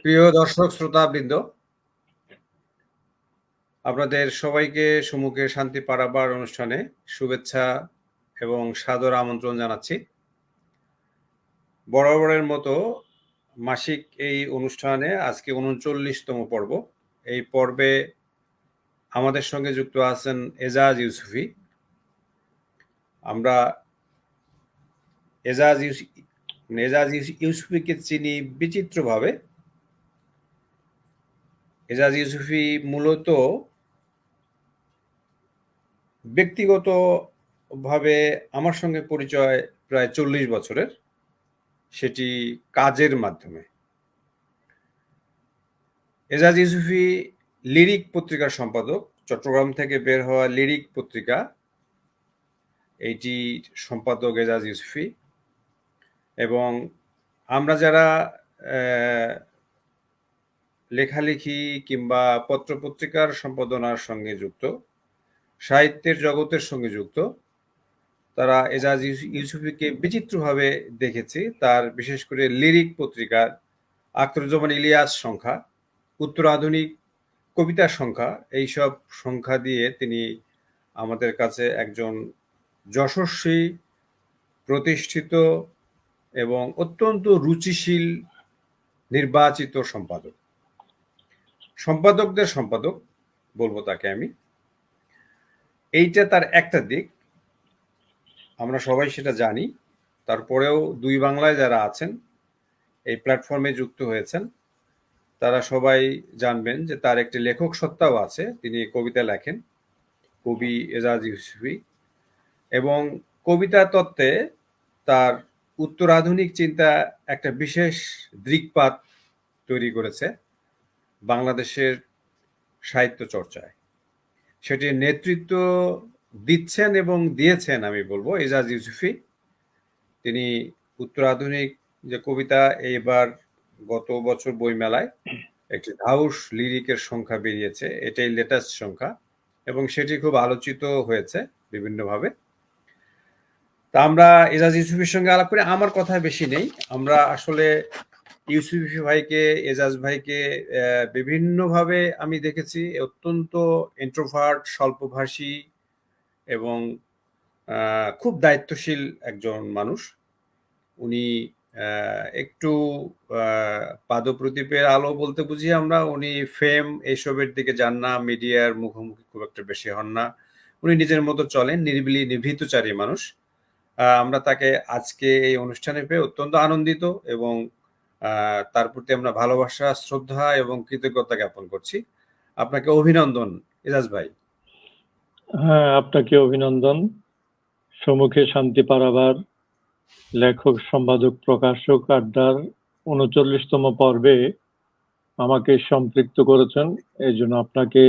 প্রিয় দর্শক শ্রোতাবৃন্দ, আপনাদের সবাইকে সমুখে শান্তি পারাবার অনুষ্ঠানে শুভেচ্ছা এবং সাদর আমন্ত্রণ জানাচ্ছি। বরাবরের মতো মাসিক এই অনুষ্ঠানে আজকে ৩৯তম পর্ব। এই পর্বে আমাদের সঙ্গে যুক্ত আছেন এজাজ ইউসুফী। আমরা এজাজ ইউসুফীকে চিনি বিচিত্রভাবে। এজাজ ইউসুফী মূলত ব্যক্তিগতভাবে আমার সঙ্গে পরিচয় প্রায় ৪০ বছরের, সেটি কাজের মাধ্যমে। এজাজ ইউসুফী লিরিক পত্রিকার সম্পাদক, চট্টগ্রাম থেকে বের হওয়া লিরিক পত্রিকা, এইটি সম্পাদক এজাজ ইউসুফী। এবং আমরা যারা লেখালেখি কিংবা পত্রপত্রিকার সম্পাদনার সঙ্গে যুক্ত, সাহিত্যের জগতের সঙ্গে যুক্ত, তারা এজাজ ইউসুফীকে বিচিত্রভাবে দেখেছি। তার বিশেষ করে লিরিক পত্রিকার আখতারুজ্জামান ইলিয়াস সংখ্যা, উত্তর আধুনিক কবিতার সংখ্যা, এইসব সংখ্যা দিয়ে তিনি আমাদের কাছে একজন যশস্বী, প্রতিষ্ঠিত এবং অত্যন্ত রুচিশীল নির্বাচিত সম্পাদক। সম্পাদকদের সম্পাদক বলবো তাকে আমি। এইটা তার একটা দিক, আমরা সবাই সেটা জানি। তারপরেও দুই বাংলায় যারা আছেন, এই প্ল্যাটফর্মে যুক্ত হয়েছেন, তারা সবাই জানবেন যে তার একটি লেখক সত্তাও আছে। তিনি কবিতা লেখেন, কবি এজাজ ইউসুফী। এবং কবিতা তত্ত্বে তার উত্তর আধুনিক চিন্তা একটা বিশেষ দৃকপাত তৈরি করেছে বাংলাদেশের সাহিত্য চর্চায়। সেটির নেতৃত্ব দিচ্ছেন এবং দিয়েছেন আমি বলবো এজাজ ইউসুফী। তিনি উত্তর আধুনিক যে কবিতা, এইবার গত বছর বইমেলায় একটি ধাউস লিরিকের সংখ্যা বেরিয়েছে, এটাই লেটেস্ট সংখ্যা, এবং সেটি খুব আলোচিত হয়েছে বিভিন্নভাবে। তা আমরা এজাজ ইউসুফীর সঙ্গে আলাপ করে, আমার কথা বেশি নেই। আমরা আসলে ইউসুফী ভাইকে, এজাজ ভাইকে বিভিন্নভাবে আমি দেখেছি। অত্যন্ত ইন্ট্রোভার্ট, স্বল্পভাষী এবং খুব দায়িত্বশীল একজন মানুষ। উনি একটু পাদপ্রদীপের আলো বলতে বুঝি আমরা। উনি ফেম এইসবের দিকে যান না, মিডিয়ার মুখোমুখি খুব একটা বেশি হন না। উনি নিজের মতো চলেন, নিরিবিলি নিভৃতচারী মানুষ। আমরা তাকে আজকে এই অনুষ্ঠানে পেয়ে অত্যন্ত আনন্দিত এবং তার প্রতি আমরা ভালোবাসা, শ্রদ্ধা এবং কৃতজ্ঞতা জ্ঞাপন করছি। আপনাকে অভিনন্দন এজাজ ভাই। হ্যাঁ, আপনাকে অভিনন্দন। সমুখে শান্তি পাড়াবার লেখক, সম্পাদক, প্রকাশক আড্ডার ৩৯তম পর্বে আমাকে সম্পৃক্ত করেছেন, এই জন্য আপনাকে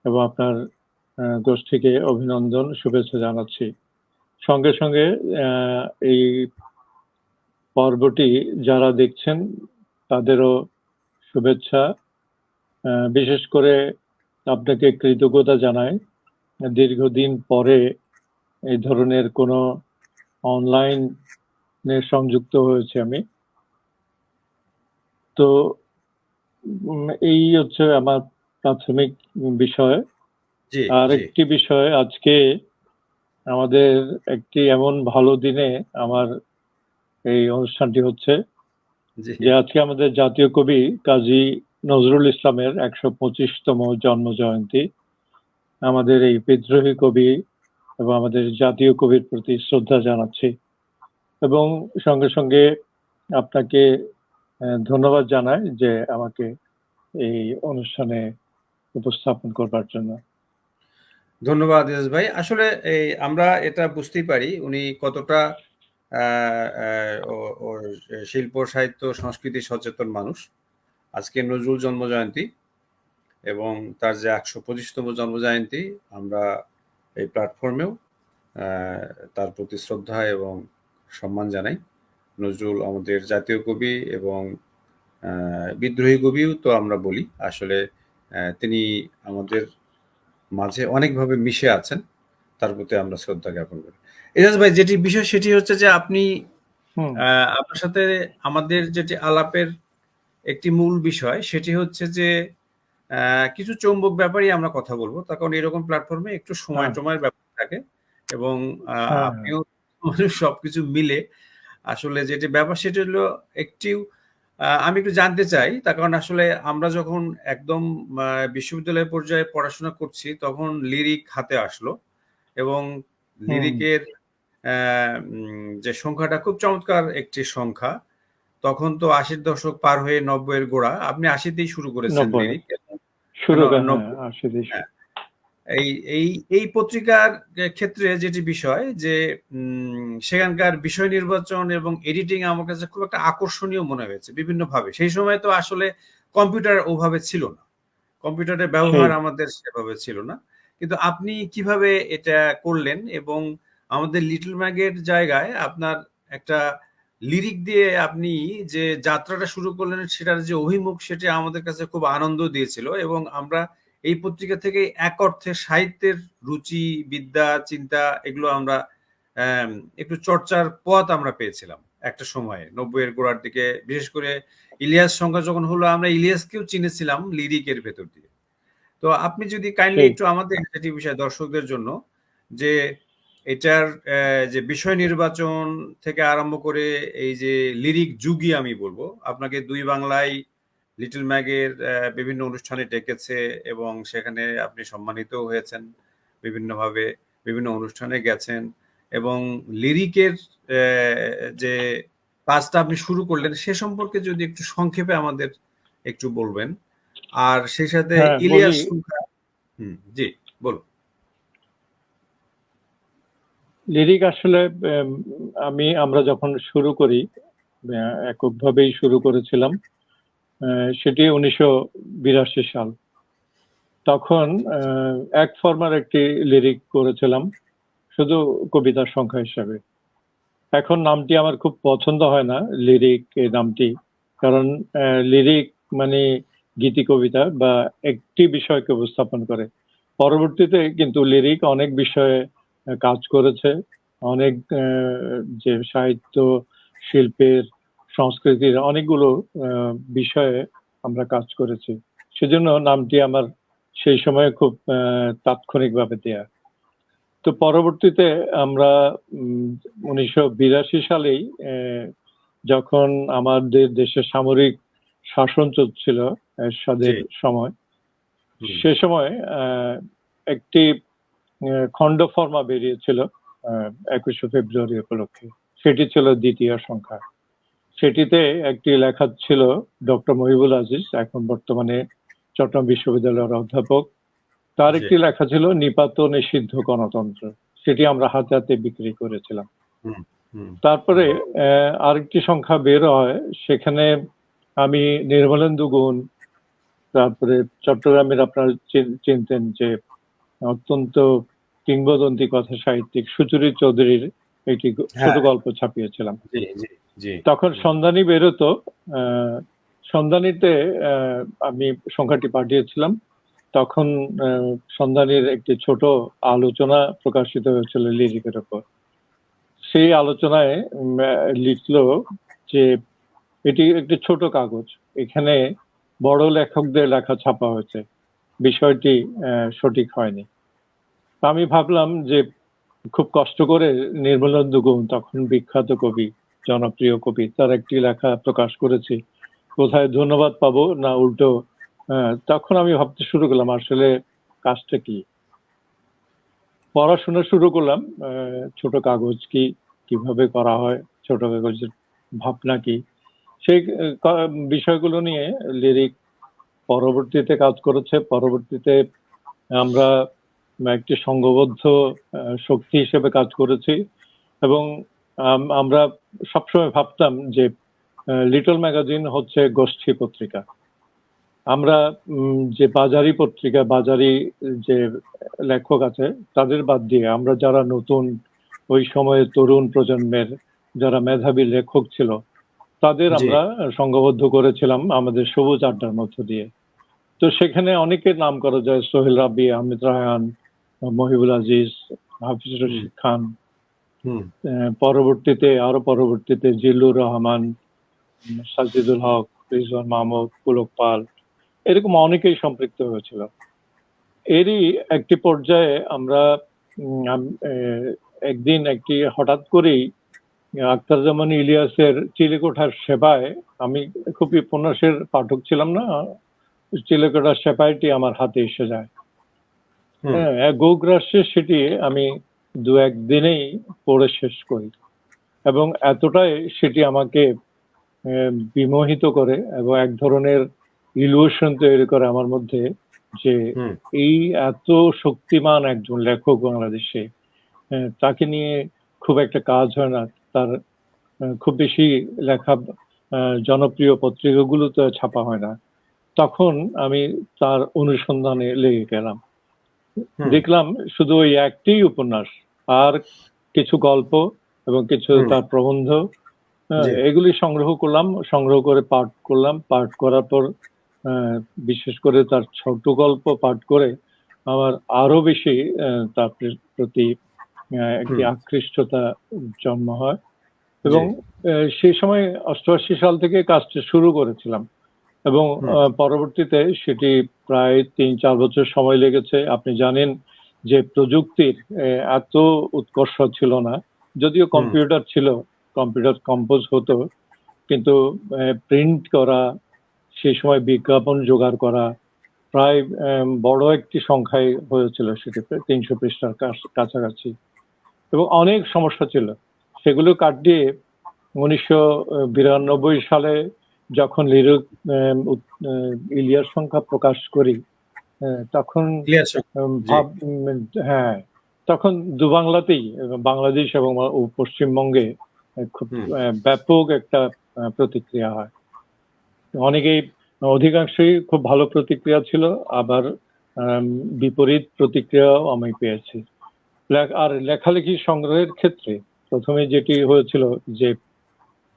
এবং আপনার গোষ্ঠীকে অভিনন্দন, শুভেচ্ছা জানাচ্ছি। সঙ্গে সঙ্গে এই পর্বটি যারা দেখছেন তাদেরও শুভেচ্ছা। বিশেষ করে আপনাকে কৃতজ্ঞতা জানাই। দীর্ঘদিন পরে এই ধরনের কোনো অনলাইনে সংযুক্ত হয়েছে আমি। তো এই হচ্ছে আমার প্রাথমিক বিষয়। আর একটি বিষয়, আজকে আমাদের একটি এমন ভালো দিনে আমার এই অনুষ্ঠানটি হচ্ছে যে আজকে আমাদের জাতীয় কবি কাজী নজরুল ইসলামের ১২৫তম জন্ম জয়ন্তী। আমাদের এই বিদ্রোহী কবি এবং আমাদের জাতীয় কবির প্রতি শ্রদ্ধা জানাচ্ছি, এবং সঙ্গে সঙ্গে আপনাকে ধন্যবাদ জানাই যে আমাকে এই অনুষ্ঠানে উপস্থাপন করবার জন্য। ধন্যবাদ এজাজ ভাই। আসলে এই আমরা এটা বুঝতেই পারি উনি কতটা শিল্প, সাহিত্য, সংস্কৃতি সচেতন মানুষ। আজকে নজরুল জন্মজয়ন্তী এবং তার যে ১২৫তম জন্মজয়ন্তী, আমরা এই প্ল্যাটফর্মেও তার প্রতি শ্রদ্ধা এবং সম্মান জানাই। নজরুল আমাদের জাতীয় কবি এবং বিদ্রোহী কবিও তো আমরা বলি। আসলে তিনি আমাদের মাঝে অনেকভাবে মিশে আছেন, তার প্রতি আমরা শ্রদ্ধা জ্ঞাপন করি। এজাজ ভাই, যেটি বিষয় সেটি হচ্ছে যে আপনি আপনার সাথে আমাদের যেটি আলাপের একটি মূল বিষয়, সেটি হচ্ছে যে কিছু চৌম্বক ব্যাপারই আমরা কথা বলবো, তার কারণ এরকম প্ল্যাটফর্মে একটু সময় টময়ের ব্যাপার থাকে এবং আপনিও সবকিছু মিলে আসলে যেটি ব্যাপার সেটি হলো একটি আমি একটু জানতে চাই, তার কারণ আসলে আমরা যখন একদম বিশ্ববিদ্যালয় পর্যায়ে পড়াশোনা করছি তখন লিরিক হাতে আসলো এবং লিরিকের যে সংখ্যাটা খুব চমৎকার একটি সংখ্যা। তখন তো ৮০ দশক পার হয়ে ৯০ এর গোড়া, আপনি ৮০তেই শুরু করেছেন লিরিক। হ্যাঁ, এই পত্রিকার ক্ষেত্রে যেটি বিষয় যে সেখানকার বিষয় নির্বাচন এবং এডিটিং আমার কাছে খুব একটা আকর্ষণীয় মনে হয়েছে বিভিন্নভাবে। সেই সময় তো আসলে কম্পিউটার ওভাবে ছিল না, কম্পিউটারের ব্যবহার আমাদের সেভাবে ছিল না, কিন্তু আপনি কিভাবে এটা করলেন এবং আমাদের লিটল ম্যাগের জায়গায় আপনার একটা লিরিক দিয়ে আপনি যে যাত্রাটা শুরু করলেন সেটার যে অভিমুখ, সেটা আমাদের কাছে খুব আনন্দ দিয়েছিল এবং আমরা এই পত্রিকা থেকে এক অর্থে সাহিত্যের রুচি, বিদ্যা, চিন্তা এগুলো আমরা একটু চর্চার পথ আমরা পেয়েছিলাম একটা সময়ে ৯০ এর গোড়ার দিকে। বিশেষ করে ইলিয়াস সংখ্যা যখন হলো, আমরা ইলিয়াসকেও চিনেছিলাম লিরিকের ভেতর দিয়ে। তো আপনি যদি কাইন্ডলি একটু আমাদের সেটি বিষয়ে দর্শকদের জন্য যে এটার যে বিষয় নির্বাচন থেকে আরম্ভ করে এই যে লিরিক যুগই আমি বলবো, আপনাকে দুই বাংলায় লিটল ম্যাগের বিভিন্ন অনুষ্ঠানে ডেকেছে এবং সেখানে আপনি সম্মানিত হয়েছেন বিভিন্নভাবে, বিভিন্ন অনুষ্ঠানে গেছেন এবং লিরিকের যে কাজটা আপনি শুরু করলেন সে সম্পর্কে যদি একটু সংক্ষেপে আমাদের একটু বলবেন। আর সেই সাথে ইলিয়াস সংখ্যা। জি বলুন। লিরিক আসলে আমরা যখন শুরু করি এককভাবেই শুরু করেছিলাম, সেটি 1982 সাল। তখন এক ফর্মার একটি লিরিক করেছিলাম শুধু কবিতার সংখ্যা হিসাবে। এখন নামটি আমার খুব পছন্দ হয় না, লিরিক এই নামটি, কারণ লিরিক মানে গীতি কবিতা বা একটি বিষয়কে উপস্থাপন করে। পরবর্তীতে কিন্তু লিরিক অনেক বিষয়ে কাজ করেছে, অনেক যে সাহিত্য, শিল্পের, সংস্কৃতির অনেকগুলো বিষয়ে আমরা কাজ করেছি। সেজন্য নামটি আমার সেই সময় খুব তাৎক্ষণিকভাবে দেয়া। তো পরবর্তীতে আমরা 1982 সালেই যখন আমাদের দেশে সামরিক শাসন চলছিল এরশাদের সময়, সে সময় একটি খণ্ড ফর্মা বেরিয়েছিল 21শে ফেব্রুয়ারি উপলক্ষে। সেটি ছিল দ্বিতীয় সংখ্যা। সেটিতে একটি লেখা ছিল ডক্টর মহিবুল আজিজ, এখন বর্তমানে চট্টগ্রাম বিশ্ববিদ্যালয়ের অধ্যাপক। তার একটি লেখা ছিল নিপাত নিষিদ্ধ গণতন্ত্র। সেটি আমরা হাতে হাতে বিক্রি করেছিলাম। তারপরে আরেকটি সংখ্যা বের হয়, সেখানে আমি নির্মলেন্দু গুণ, তারপরে চট্টগ্রামের আপনারা চিনতেন যে অত্যন্ত কিংবদন্তি কথা সাহিত্যিক সুচরিত চৌধুরীর একটি ছোট গল্প ছাপিয়েছিলাম। তখন সন্ধানী বেরোতো, সন্ধানীতে আমি সংখ্যাটি পাঠিয়েছিলাম। তখন সন্ধানীর একটি ছোট আলোচনা প্রকাশিত হয়েছিল লিরিকের উপর। সেই আলোচনায় লিখলো যে এটি একটি ছোট কাগজ, এখানে বড় লেখকদের লেখা ছাপা হয়েছে, বিষয়টি সঠিক হয়নি। আমি ভাবলাম যে খুব কষ্ট করে নির্মলেন্দু গুণ, তখন বিখ্যাত কবি, জনপ্রিয় কবি, তার একটি লেখা প্রকাশ করেছি, কোথায় ধন্যবাদ পাবো না উল্টো। তখন আমি ভাবতে শুরু করলাম আসলে কাজটা কি, পড়াশোনা শুরু করলাম ছোট কাগজ কি, কিভাবে করা হয়, ছোট কাগজের ভাবনা কি, সেই বিষয়গুলো নিয়ে লিরিক পরবর্তীতে কাজ করেছে। পরবর্তীতে আমরা একটি সংঘবদ্ধ শক্তি হিসেবে কাজ করেছি এবং আমরা সবসময় ভাবতাম যে লিটল ম্যাগাজিন হচ্ছে গোষ্ঠী পত্রিকা। আমরা যে বাজারি পত্রিকা, বাজারি যে লেখক আছে তাদের বাদ দিয়ে আমরা যারা নতুন, ওই সময়ে তরুণ প্রজন্মের যারা মেধাবী লেখক ছিল, তাদের আমরা সংঘবদ্ধ করেছিলাম আমাদের সবুজ আড্ডার মধ্য দিয়ে। তো সেখানে অনেকের নাম করা যায়, সোহেল রাব্বি, আহমেদ রায়হান, মহিবুল আজিজ, হাফিজ রশিদ খান, পরবর্তীতে জিল্লুর রহমান, সাজিদুল হক, রিজওয়ান মাহমুদ, পুলক পাল, এরকম অনেকেই সম্পৃক্ত হয়েছিল। এরই একটি পর্যায়ে আমরা একদিন একটি হঠাৎ করেই আখতারুজ্জামান ইলিয়াসের চিলেকোঠার সেপায়, আমি খুবই উপন্যাসের পাঠক ছিলাম না, চিলেকোঠার সেপাইটি আমার হাতে এসে যায়। হ্যাঁ, গৌগ্রাসে সেটি আমি 2-1 দিনেই পড়ে শেষ করি এবং এতটাই সেটি আমাকে বিমোহিত করে এবং এক ধরনের ইলুশন তৈরি করে আমার মধ্যে যে এই এত শক্তিমান একজন লেখক বাংলাদেশে, তাকে নিয়ে খুব একটা কাজ হয় না, তার খুব বেশি লেখা জনপ্রিয় পত্রিকাগুলোতে ছাপা হয় না। তখন আমি তার অনুসন্ধানে লেগে গেলাম। দেখলাম শুধু ওই একটি উপন্যাস আর কিছু গল্প এবং কিছু তার প্রবন্ধ, এগুলি সংগ্রহ করলাম, সংগ্রহ করে পাঠ করলাম। পাঠ করার পর বিশেষ করে তার ছোট গল্প পাঠ করে আমার আরো বেশি তার প্রতি একটি আকৃষ্টতা জন্ম হয় এবং সেই সময় 88 সাল থেকে কাজটা শুরু করেছিলাম এবং পরবর্তীতে সেটি প্রায় 3-4 বছর সময় লেগেছে। আপনি জানেন যে প্রযুক্তির এত উৎকর্ষ ছিল না, যদিও কম্পিউটার ছিল, কম্পিউটার কম্পোজ হতো, কিন্তু প্রিন্ট করা, সেই সময় বিজ্ঞাপন জোগাড় করা প্রায় বড় একটি সংখ্যায় হয়েছিল, সেটি 300 পৃষ্ঠার কাছাকাছি এবং অনেক সমস্যা ছিল। সেগুলো কাটিয়ে 1992 সালে যখন ইলিয়াস সংখ্যা প্রকাশ করি, তখন হ্যাঁ, তখন দুবাংলাতেই, বাংলাদেশ এবং পশ্চিমবঙ্গে খুব ব্যাপক একটা প্রতিক্রিয়া হয়। অনেকেই, অধিকাংশই খুব ভালো প্রতিক্রিয়া ছিল, আবার বিপরীত প্রতিক্রিয়াও আমি পেয়েছি। আর লেখালেখি সংগ্রহের ক্ষেত্রে প্রথমে যেটি হয়েছিল যে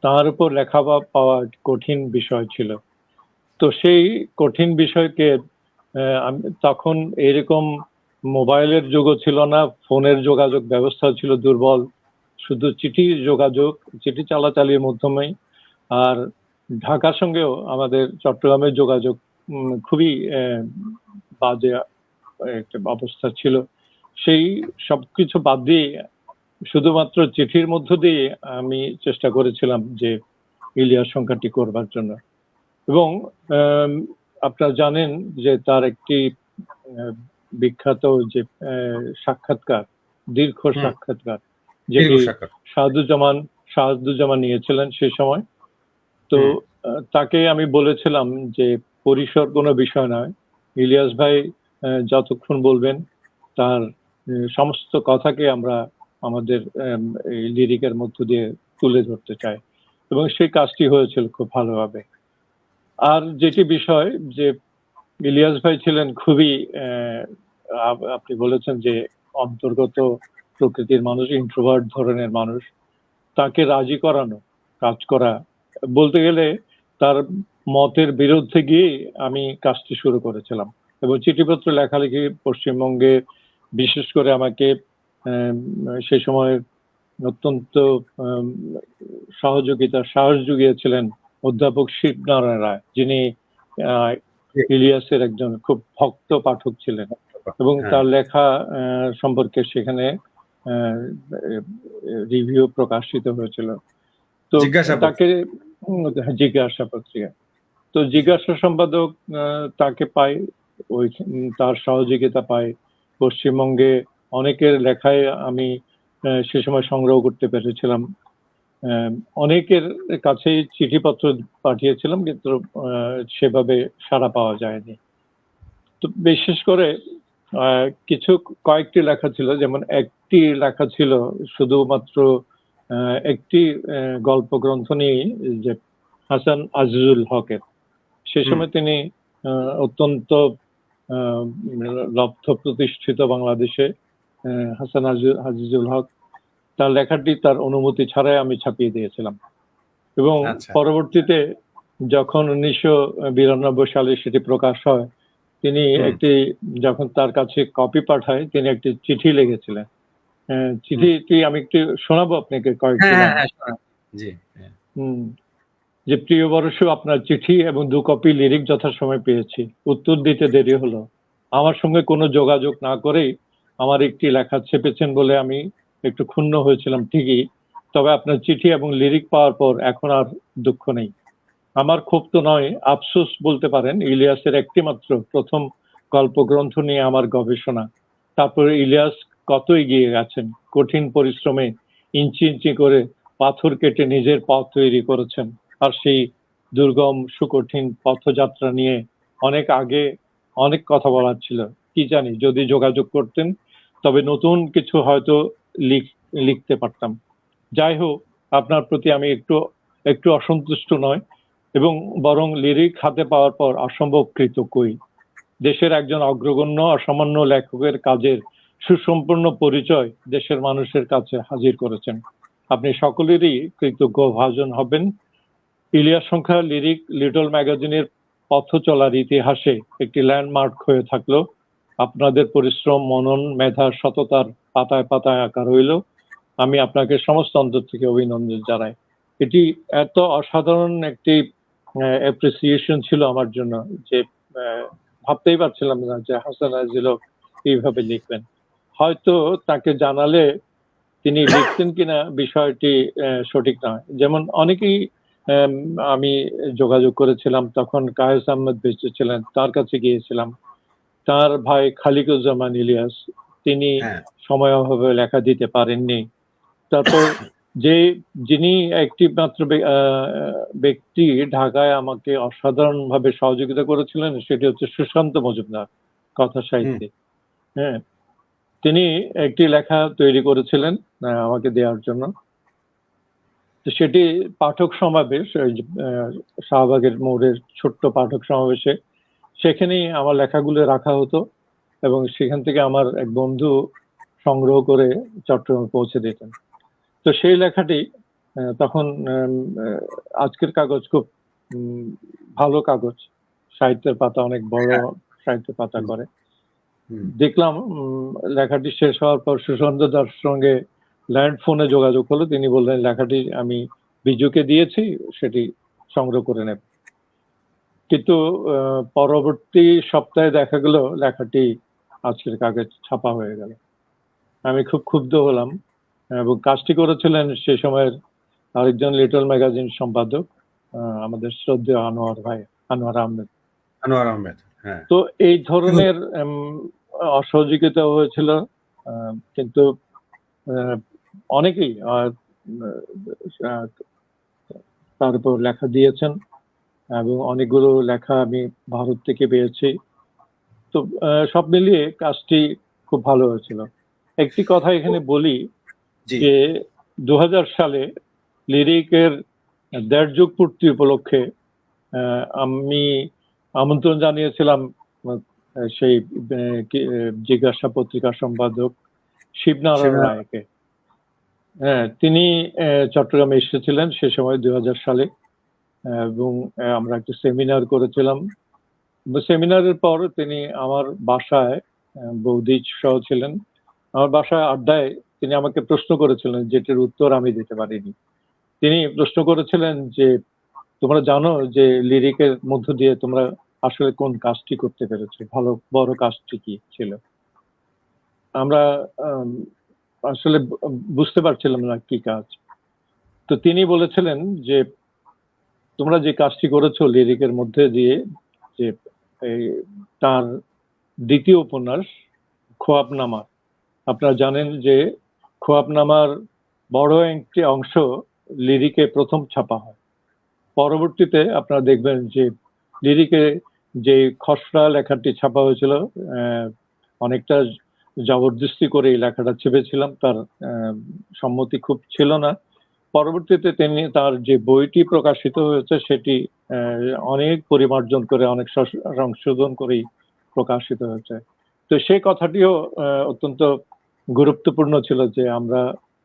তার উপর লেখা পাওয়া কঠিন বিষয় ছিল। তো সেই কঠিন বিষয়কে তখন এরকম মোবাইলের যুগও ছিল না, ফোনের যোগাযোগ ব্যবস্থা ছিল দুর্বল, শুধু চিঠি যোগাযোগ, চিঠি চালাচালির মাধ্যমেই। আর ঢাকার সঙ্গেও আমাদের চট্টগ্রামের যোগাযোগ খুবই বাজে একটা অবস্থা ছিল। সেই সবকিছু বাদ দিয়ে শুধুমাত্র চিঠির মধ্য দিয়ে আমি চেষ্টা করেছিলাম যে ইলিয়াস সংখ্যাটি করবার জন্য। এবং আপনারা জানেন যে তার একটি বিখ্যাত যে সাক্ষাৎকার, দীর্ঘ সাক্ষাৎকার, যেটি শাহাদুজ্জামান নিয়েছিলেন সেই সময়। তো তাকে আমি বলেছিলাম যে পরিসর কোনো বিষয় নয়, ইলিয়াস ভাই যতক্ষণ বলবেন তার সমস্ত কথাকে আমরা আমাদের লিরিকের মধ্য দিয়ে তুলে ধরতে চাই, এবং সেই কাজটি হয়েছিল খুব ভালোভাবে। আর যেটি বিষয় যে ইলিয়াস ভাই ছিলেন খুবই, আপনি বলেছেন যে অন্তর্গত প্রকৃতির মানুষ, ইন্ট্রোভার্ট ধরনের মানুষ, তাকে রাজি করানো, কাজ করা, বলতে গেলে তার মতের বিরুদ্ধে গিয়ে আমি কাজটি শুরু করেছিলাম। এবং চিঠিপত্র লেখালেখি পশ্চিমবঙ্গে বিশেষ করে আমাকে সেই সময় অত্যন্ত সাহস জুগিয়েছিলেন অধ্যাপক শিবনারায়ণ রায়, যিনি ইলিয়াসের একজন খুব ভক্ত পাঠক ছিলেন এবং তার লেখা সম্পর্কে সেখানে রিভিউ প্রকাশিত হয়েছিল। তো তাকে জিজ্ঞাসা পত্রিকা, তো জিজ্ঞাসা সম্পাদক তাকে পাই, ওই তার সহযোগিতা পাই। পশ্চিমবঙ্গে অনেকের লেখায় আমি সে সময় সংগ্রহ করতে পেরেছিলাম, অনেকের কাছেই চিঠিপত্র পাঠিয়েছিলাম, কিন্তু সেভাবে সাড়া পাওয়া যায়নি। তো বিশেষ করে কয়েকটি লেখা ছিল, যেমন একটি লেখা ছিল শুধুমাত্র একটি গল্প গ্রন্থ নিয়ে, যে হাসান আজিজুল হকের। সে সময় তিনি অত্যন্ত লব্ধ প্রতিষ্ঠিত বাংলাদেশে, হাসান আজিজুল হক, তার লেখাটি তার অনুমতি ছাড়াই আমি ছাপিয়ে দিয়েছিলাম। এবং পরবর্তীতে যখন 1992 সালে সেটি প্রকাশ হয়, তিনি যখন তার কাছে কপি পাঠায়, তিনি একটি চিঠি লিখেছিলেন। চিঠিটি আমি একটু শোনাবো আপনাকে কয়েকটি। যে প্রিয় বরশু, আপনার চিঠি এবং 2 কপি লিরিক যথাসময়ে পেয়েছি, উত্তর দিতে দেরি হলো। আমার সঙ্গে কোনো যোগাযোগ না করেই আমার একটি লেখা ছেপেছেন বলে আমি একটু ক্ষুণ্ণ হয়েছিলাম ঠিকই, তবে আপনার চিঠি এবং লিরিক পাওয়ার পর এখন আর দুঃখ নেই। আমার ক্ষোভ তো নয়, আফসোস বলতে পারেন। ইলিয়াসের একটি মাত্র প্রথম গল্পগ্রন্থ নিয়ে আমার গবেষণা, তারপরে ইলিয়াস কত এগিয়ে গেছেন, কঠিন পরিশ্রমে ইঞ্চি ইঞ্চি করে পাথর কেটে নিজের পথ তৈরি করেছেন। আর সেই দুর্গম সুকঠিন পথযাত্রা নিয়ে অনেক আগে অনেক কথা বলার ছিল। কি জানি, যদি যোগাযোগ করতেন তবে নতুন কিছু হয়তো লিখতে পারতাম। যাই হোক, আপনার প্রতি আমি একটু অসন্তুষ্ট নয়, এবং বরং লিরিক হাতে পাওয়ার পর অসম্ভব কৃতজ্ঞই। দেশের একজন অগ্রগণ্য অসামান্য লেখকের কাজের সুসম্পন্ন পরিচয় দেশের মানুষের কাছে হাজির করেছেন। আপনি সকলেরই কৃতজ্ঞ ভাজন হবেন। ইলিয়াস সংখ্যা লিরিক লিটল ম্যাগাজিনের পথ চলার ইতিহাসে একটি ল্যান্ডমার্ক হয়ে থাকলো। আপনাদের পরিশ্রম, মনন, মেধা, সততার পাতায় পাতায় আঁকা রইল। আমি আপনাকে সমস্ত অন্তর থেকে অভিনন্দন জানাই। এটি এত অসাধারণ একটি অ্যাপ্রিসিয়েশন ছিল আমার জন্য যে ভাবতেই পারছিলাম না যে হাসান আজিজ এইভাবে লিখবেন। হয়তো তাকে জানালে তিনি লিখতেন কিনা বিষয়টি সঠিক নয়। যেমন অনেকেই আমি যোগাযোগ করেছিলাম, তখন কায়েস আহমেদ বেঁচে ছিলেন, তার কাছে গিয়েছিলাম। তার ভাই খালিকুজ্জামান ইলিয়াস, তিনি সময় অভাবে লেখা দিতে পারেননি। তারপর যিনি একটি মাত্র ব্যক্তি ঢাকায় আমাকে অসাধারণভাবে সহযোগিতা করেছিলেন, সেটি হচ্ছে সুশান্ত মজুমদার, কথা সাহিত্যিক। হ্যাঁ, তিনি একটি লেখা তৈরি করেছিলেন আমাকে দেওয়ার জন্য। তো সেটি পাঠক সমাবেশ, শাহবাগের মোড়ের ছোট্ট পাঠক সমাবেশে, সেখানেই আমার লেখাগুলো রাখা হতো এবং সেখান থেকে আমার এক বন্ধু সংগ্রহ করে চট্টগ্রামে পৌঁছে দিতেন। তো সেই লেখাটি তখন আজকের কাগজ খুব ভালো কাগজ, সাহিত্যের পাতা অনেক বড় সাহিত্যের পাতা করে। দেখলাম লেখাটি শেষ হওয়ার পর সুশান্ত দার সঙ্গে ল্যান্ড ফোনে যোগাযোগ হলো। তিনি বললেন লেখাটি আমি বিজুকে দিয়েছি, সেটি সংগ্রহ করে নেব। কিন্তু পরবর্তী সপ্তাহে দেখা গেল লেখাটি আজকের কাগজ ছাপা হয়ে গেল। আমি খুব ক্ষুব্ধ হলাম, এবং কাজটি করেছিলেন সে সময়ের আরেকজন লিটল ম্যাগাজিন সম্পাদক, আমাদের শ্রদ্ধেয় আনোয়ার আহমেদ। তো এই ধরনের অসহযোগিতা হয়েছিল, কিন্তু অনেকেই তার উপর লেখা দিয়েছেন এবং অনেকগুলো লেখা আমি ভারত থেকে পেয়েছি। তো সব মিলিয়ে কাজটি খুব ভালো হয়েছিল। একটি কথা এখানে বলি যে 2000 সালে লিরিকের 1.5 যুগ পূর্তি উপলক্ষে আমি আমন্ত্রণ জানিয়েছিলাম সেই জিজ্ঞাসা পত্রিকার সম্পাদক শিবনারায়ণ রায়কে। হ্যাঁ, তিনি চট্টগ্রামে এসেছিলেন সে সময় 2000 সালে, এবং আমরা একটা সেমিনার করেছিলাম। সেমিনারের পর তিনি আমার বাসায়, বৌদি সহ ছিলেন, আমার বাসায় আড্ডায় তিনি আমাকে প্রশ্ন করেছিলেন, যেটির উত্তর আমি দিতে পারিনি। তিনি প্রশ্ন করেছিলেন যে তোমরা জানো যে লিরিকের মধ্য দিয়ে তোমরা আসলে কোন কাজটি করতে পেরেছো, ভালো বড় কাজটি কি ছিল? আমরা আসলে বুঝতে পারছিলাম না কি কাজ। তো তিনি বলেছিলেন যে তোমরা যে কাজটি করেছো লিরিকের মধ্যে দিয়ে, যে তার দ্বিতীয় উপন্যাস খোয়াবনামা, আপনারা জানেন যে খোয়াবনামার বড় একটি অংশ লিরিকে প্রথম ছাপা হয়। পরবর্তীতে আপনারা দেখবেন যে লিরিকে যে খসড়া লেখাটি ছাপা হয়েছিল, অনেকটা জবরদস্তি করে এই লেখাটা ছেপেছিলাম, তার সম্মতি খুব ছিল না। পরবর্তীতে তিনি তার যে বইটি প্রকাশিত হয়েছে সেটি অনেক পরিমার্জন করে, অনেক সংশোধন করেই প্রকাশিত হয়েছে। তো সেই কথাটিও অত্যন্ত গুরুত্বপূর্ণ ছিল যে আমরা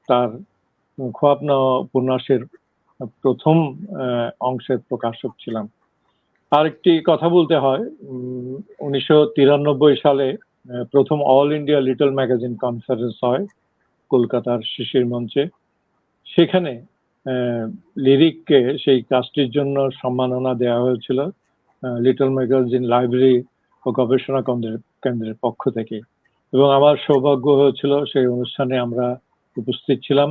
তার খোয়াবনামা উপন্যাসের প্রথম অংশের প্রকাশক ছিলাম। আরেকটি কথা বলতে হয়, 1993 সালে প্রথম all India little magazine conference হয় কলকাতার শিশির মঞ্চে। সেখানে লিরিককে সেই কাজটির জন্য সম্মাননা দেওয়া হয়েছিল লিটল ম্যাগাজিন লাইব্রেরি ও গবেষণা কেন্দ্রের পক্ষ থেকে, এবং আমার সৌভাগ্য হয়েছিল সেই অনুষ্ঠানে আমরা উপস্থিত ছিলাম।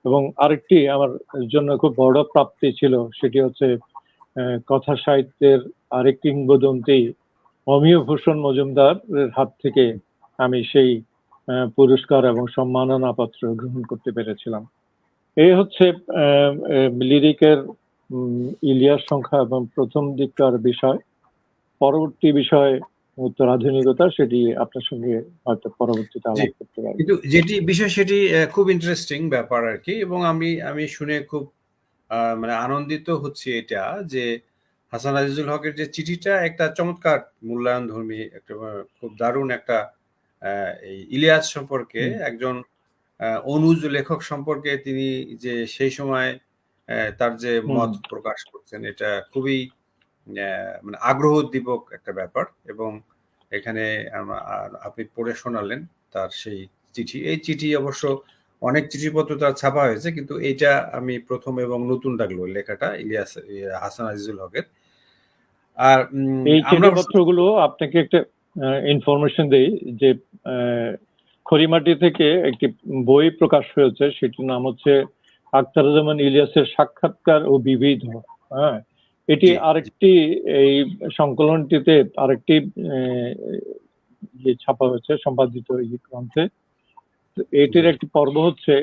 এবং আরেকটি আমার জন্য খুব বড় প্রাপ্তি ছিল, সেটি হচ্ছে কথা সাহিত্যের আরেক কিংবদন্তি অমিয় ভূষণ মজুমদারের হাত থেকে আমি সেই পুরস্কার এবং সম্মাননা পত্র গ্রহণ করতে পেরেছিলাম। এই হচ্ছে লিরিকের ইলিয়াস সংখ্যা এবং প্রথম দিককার বিষয়। পরবর্তী বিষয় উত্তরাধুনিকতা, সেটি আপনার সঙ্গে হয়তো পরবর্তীতে আলাপ করতে পারি। কিন্তু যেটি বিষয় সেটি খুব ইন্টারেস্টিং ব্যাপার আর কি, এবং আমি শুনে খুব মানে আনন্দিত হচ্ছি এটা যে হাসান আজিজুল হকের যে চিঠিটা একটা চমৎকার মূল্যায়ন ধর্মী একটা খুব দারুণ একটা এই ইলিয়াস সম্পর্কে একজন অনুজ লেখক সম্পর্কে তিনি যে সেই সময় তার যে মত প্রকাশ করছেন, এটা খুবই মানে আগ্রহোদ্দীপক একটা ব্যাপার। এবং এখানে আপনি পড়ে শোনালেন তার সেই চিঠি। এই চিঠি অবশ্য অনেক চিঠিপত্র তার ছাপা হয়েছে, কিন্তু এইটা আমি প্রথম এবং নতুন লাগলো লেখাটা ইলিয়াস হাসান আজিজুল হকের। আর এই চিঠিপত্রগুলো আপনাকে একটা ইনফরমেশন দেই যে খড়িমাটি থেকে একটি বই প্রকাশ হয়েছে, সেটির নাম হচ্ছে আখতারুজ্জামান ইলিয়াসের সাক্ষাৎকার ও বিবিধ। হ্যাঁ, এটি আরেকটি, এই সংকলনটিতে আরেকটি ছাপা হয়েছে সম্পাদিত এই গ্রন্থে। এটির একটি পর্ব হচ্ছে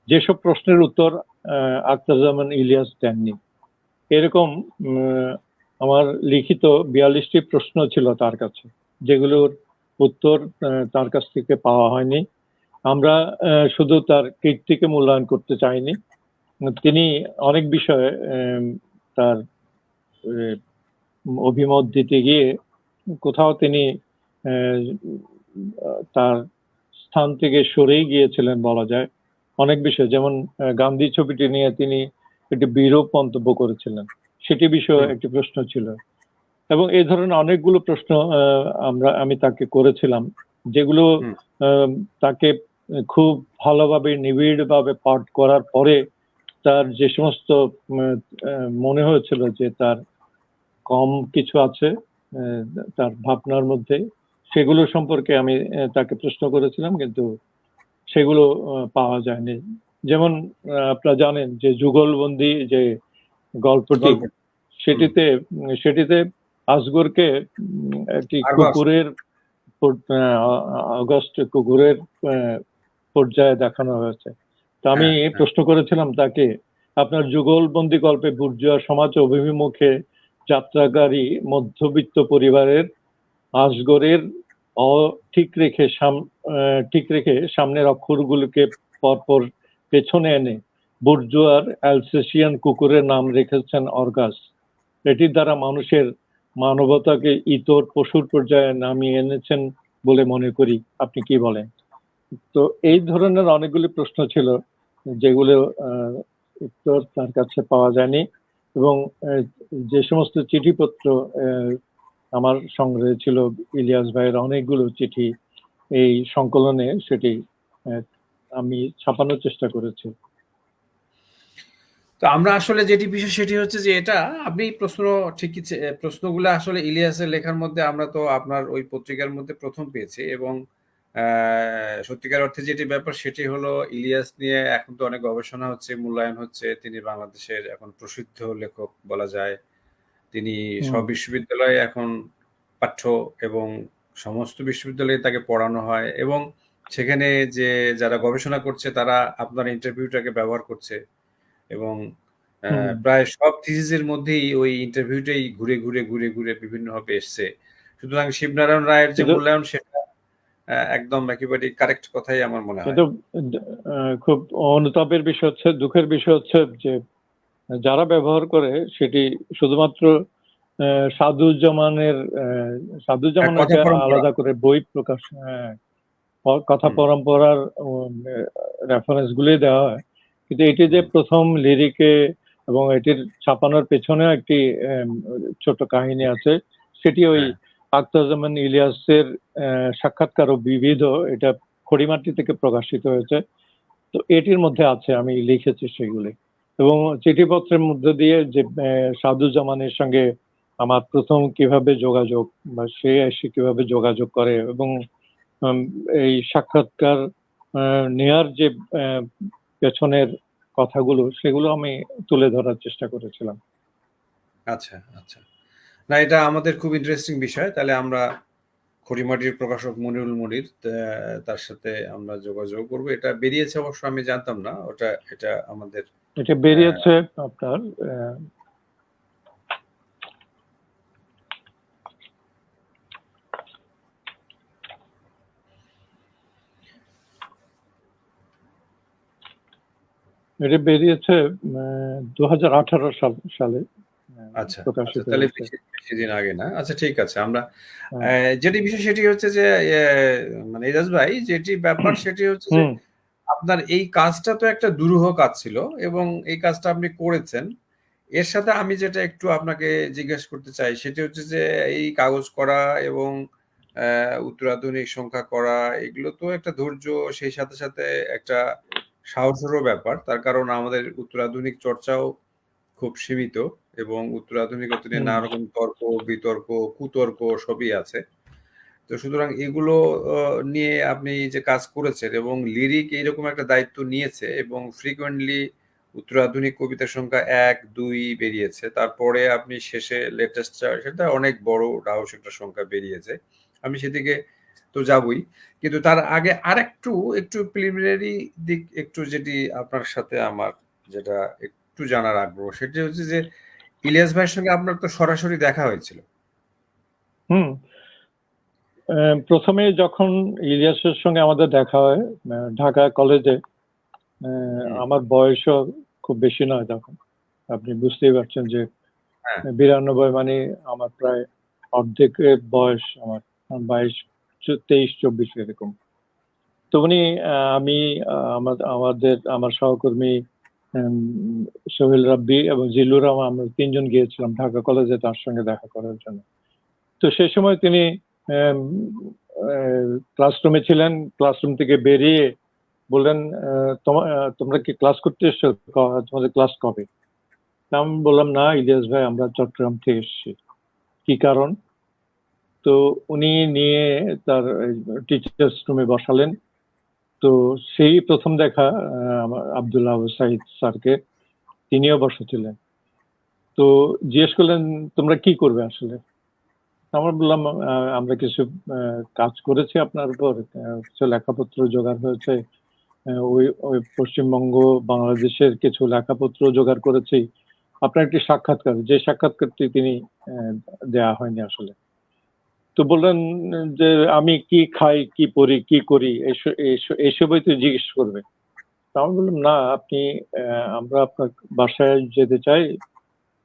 যেসব প্রশ্নের উত্তর আখতারুজ্জামান ইলিয়াস দেননি। এরকম আমার লিখিত 42টি প্রশ্ন ছিল তার কাছে, যেগুলোর উত্তর তার কাছ থেকে পাওয়া হয়নি। আমরা শুধু তার কীর্তিকে মূল্যায়ন করতে চাইনি, তিনি অনেক বিষয়ে তার অভিমত দিতে গিয়ে কোথাও তিনি তার স্থান থেকে সরেই গিয়েছিলেন বলা যায়। অনেক বিষয়, যেমন গান্ধী ছবিটি নিয়ে তিনি একটি বিরূপ মন্তব্য করেছিলেন, সেটি বিষয়ে একটি প্রশ্ন ছিল। এবং এই ধরনের অনেকগুলো প্রশ্ন আমি তাকে করেছিলাম, যেগুলো তাকে খুব ভালোভাবে নিবিড়ভাবে পাঠ করার পরে তার যে সমস্ত মনে হয়েছিল যে তার কম কিছু আছে তার ভাবনার মধ্যে, সেগুলো সম্পর্কে আমি তাকে প্রশ্ন করেছিলাম, কিন্তু সেগুলো পাওয়া যায়নি। যেমন আপনারা জানেন যে যুগলবন্দি যে গল্পটি, সেটিতে আসগরকে একটি কুকুরের কুকুরের পর্যায়ে দেখানো হয়েছে। তো আমি প্রশ্ন করেছিলাম তাকে, আপনার যুগলবন্দি গল্পে বুর্জোয়া সমাজ অভিমুখে যাত্রাকারী মধ্যবিত্ত পরিবারের আসগরের ঠিক রেখে সামনের অক্ষরগুলোকে পরপর পেছনে এনে বুর্জোয়ার অ্যালসেশিয়ান কুকুরের নাম রেখেছেন অর্গাস। এটির দ্বারা মানুষের মানবতাকে ইতর পশুর পর্যায়ে নামিয়ে এনেছেন বলে মনে করি। আপনি কি বলেন? তো এই ধরনের অনেকগুলি প্রশ্ন ছিল, যেগুলো উত্তর তার কাছে পাওয়া যায়নি। এবং যে সমস্ত চিঠিপত্র আমার সংগ্রহে ছিল, ইলিয়াস ভাইয়ের অনেকগুলো চিঠি এই সংকলনে, সেটি আমি ছাপানোর চেষ্টা করেছি। তো আমরা আসলে যেটি বিষয় সেটি হচ্ছে যে এটা আপনি ঠিকই প্রশ্নগুলো আসলে ইলিয়াসের লেখার মধ্যে আমরা তো আপনার ওই পত্রিকার মধ্যে প্রথম পেয়েছি। এবং সত্যিকার অর্থে যেটি ব্যাপার সেটি হলো ইলিয়াস নিয়ে এখন তো অনেক গবেষণা হচ্ছে, মূল্যায়ন হচ্ছে। তিনি বাংলাদেশের এখন প্রসিদ্ধ লেখক বলা যায়। তিনি সব বিশ্ববিদ্যালয়ে এখন পাঠ্য, এবং সমস্ত বিশ্ববিদ্যালয়ে তাকে পড়ানো হয়, এবং সেখানে যে যারা গবেষণা করছে তারা আপনার ইন্টারভিউটাকে ব্যবহার করছে, এবং প্রায় সব থিসিসের মধ্যেই ওই ইন্টারভিউটাই ঘুরে ঘুরে ঘুরে ঘুরে বিভিন্নভাবে এসছে। সুতরাং শিবনারায়ণ রায়ের যে মূল্যায়ন, সেটা একদম একেবারে কারেক্ট কথাই আমার মনে হয়। কিন্তু খুব অনুতাপের বিষয় হচ্ছে, দুঃখের বিষয় হচ্ছে যে যারা ব্যবহার করে সেটি শুধুমাত্র সাধুজ্জামানকে আলাদা করে বই প্রকাশ, কথা পরম্পরার রেফারেন্স গুলি দেওয়া হয়, কিন্তু এটি যে প্রথম লিরিকে এবং এটির ছাপানোর পেছনে একটি ছোট কাহিনী আছে, সেটি ওই আখতারুজ্জামান ইলিয়াসের সাক্ষাৎকার ও বিবিধ, এটা খড়িমাটি থেকে প্রকাশিত হয়েছে। তো এটির মধ্যে আছে, আমি লিখেছি সেগুলি। এবং চিঠিপত্রের মধ্য দিয়ে যে সাদুজ্জামানের সঙ্গে আমার প্রথম কিভাবে যোগাযোগ বা সে এসে কিভাবে যোগাযোগ করে এবং এই সাক্ষাৎকার নেয়ার যে পেছনের কথাগুলো সেগুলো আমি তুলে ধরার চেষ্টা করেছিলাম। আচ্ছা আচ্ছা, না এটা আমাদের খুব ইন্টারেস্টিং বিষয়। তাহলে আমরা খড়িমাটির প্রকাশক মনিরুল মনির, তার সাথে আমরা যোগাযোগ করবো। এটা বেরিয়েছে অবশ্য আমি জানতাম না ওটা, এটা আমাদের এটা বেরিয়েছে আপনার এটা বেরিয়েছে 2018 সালে আচ্ছা, প্রকাশিত তাহলে হয়েছে। বেশি দিন আগে না। আচ্ছা ঠিক আছে। আমরা যেটি বিষয় সেটি হচ্ছে যে মানে এজাজ ভাই যেটি ব্যাপার সেটি হচ্ছে যে আপনার এই কাজটা তো একটা দুরূহ কাজ ছিল এবং এই কাজটা আপনি করেছেন। এর সাথে আমি যেটা একটু আপনাকে জিজ্ঞেস করতে চাই সেটি হচ্ছে যে এই কাগজ করা এবং উত্তরাধুনিক সংখ্যা করা এগুলো তো একটা ধৈর্য, সেই সাথে সাথে একটা সাহসেরও ব্যাপার। তার কারণ আমাদের উত্তরাধুনিক চর্চাও খুব সীমিত এবং উত্তরাধুনিকতা নিয়ে নানা রকম তর্ক বিতর্ক কুতর্ক সবই আছে। তো সুতরাং এগুলো নিয়ে আপনি যে কাজ করেছেন এবং লিরিক এইরকম একটা দায়িত্ব নিয়েছে এবং ফ্রিকোয়েন্টলি উত্তরাধুনিক কবিতার সংখ্যা 1-2 বেরিয়েছে। তারপরে আপনি শেষে লেটেস্ট সেটা অনেক বড় রাউস একটা সংখ্যা বেরিয়েছে। আমি সেদিকে তো যাবই, কিন্তু তার আগে একটু প্রিলিমিনারি দিক একটু যেটি আপনার সাথে আমার যেটা একটু জানার আগ্রহ সেটি হচ্ছে যে ইলিয়াস ভাইয়ের সঙ্গে আপনার তো সরাসরি দেখা হয়েছিল। প্রথমে যখন ইলিয়াসের সঙ্গে আমাদের দেখা হয় ঢাকা কলেজে, আমার বয়সও খুব বেশি নয় তখন, আপনি বুঝতেই পারছেন যে 92 মানে আমার প্রায় অর্ধেকের বয়স, আমার 22-23-24 এরকম। তো উনি আমি আমার সহকর্মী সোহেল রাব্বি এবং জিল্লুর রহমান, আমরা তিনজন গিয়েছিলাম ঢাকা কলেজে তার সঙ্গে দেখা করার জন্য। তো সেই সময় তিনি ক্লাসরুমে ছিলেন, ক্লাসরুম থেকে বেরিয়ে বললেন, তোমরা কি ক্লাস করতে এসছো, তোমাদের ক্লাস কবে? আমি বললাম, না ইলিয়াস ভাই, আমরা চট্টগ্রাম থেকে এসেছি। কি কারণ? তো উনি নিয়ে তার টিচার্স রুমে বসালেন। তো সেই প্রথম দেখা আব্দুল্লাহ সাইদ স্যারকে, তিনিও বসেছিলেন। তো জিজ্ঞেস করলেন, তোমরা কি করবে আসলে? আমরা বললাম, আমরা কিছু কাজ করেছি আপনার উপর, কিছু লেখাপত্র জোগাড় হয়েছে, ওই পশ্চিমবঙ্গ বাংলাদেশের কিছু লেখাপত্র জোগাড় করেছি, আপনার একটি সাক্ষাৎকার, যে সাক্ষাৎকারটি তিনি দেয়া হয়নি আসলে। তো বললেন যে আমি কি খাই, কি পড়ি, কি করি, এইসবই তো জিজ্ঞেস করবে। আমি বললাম, না, আপনি আমরা আপনার বাসায় যেতে চাই,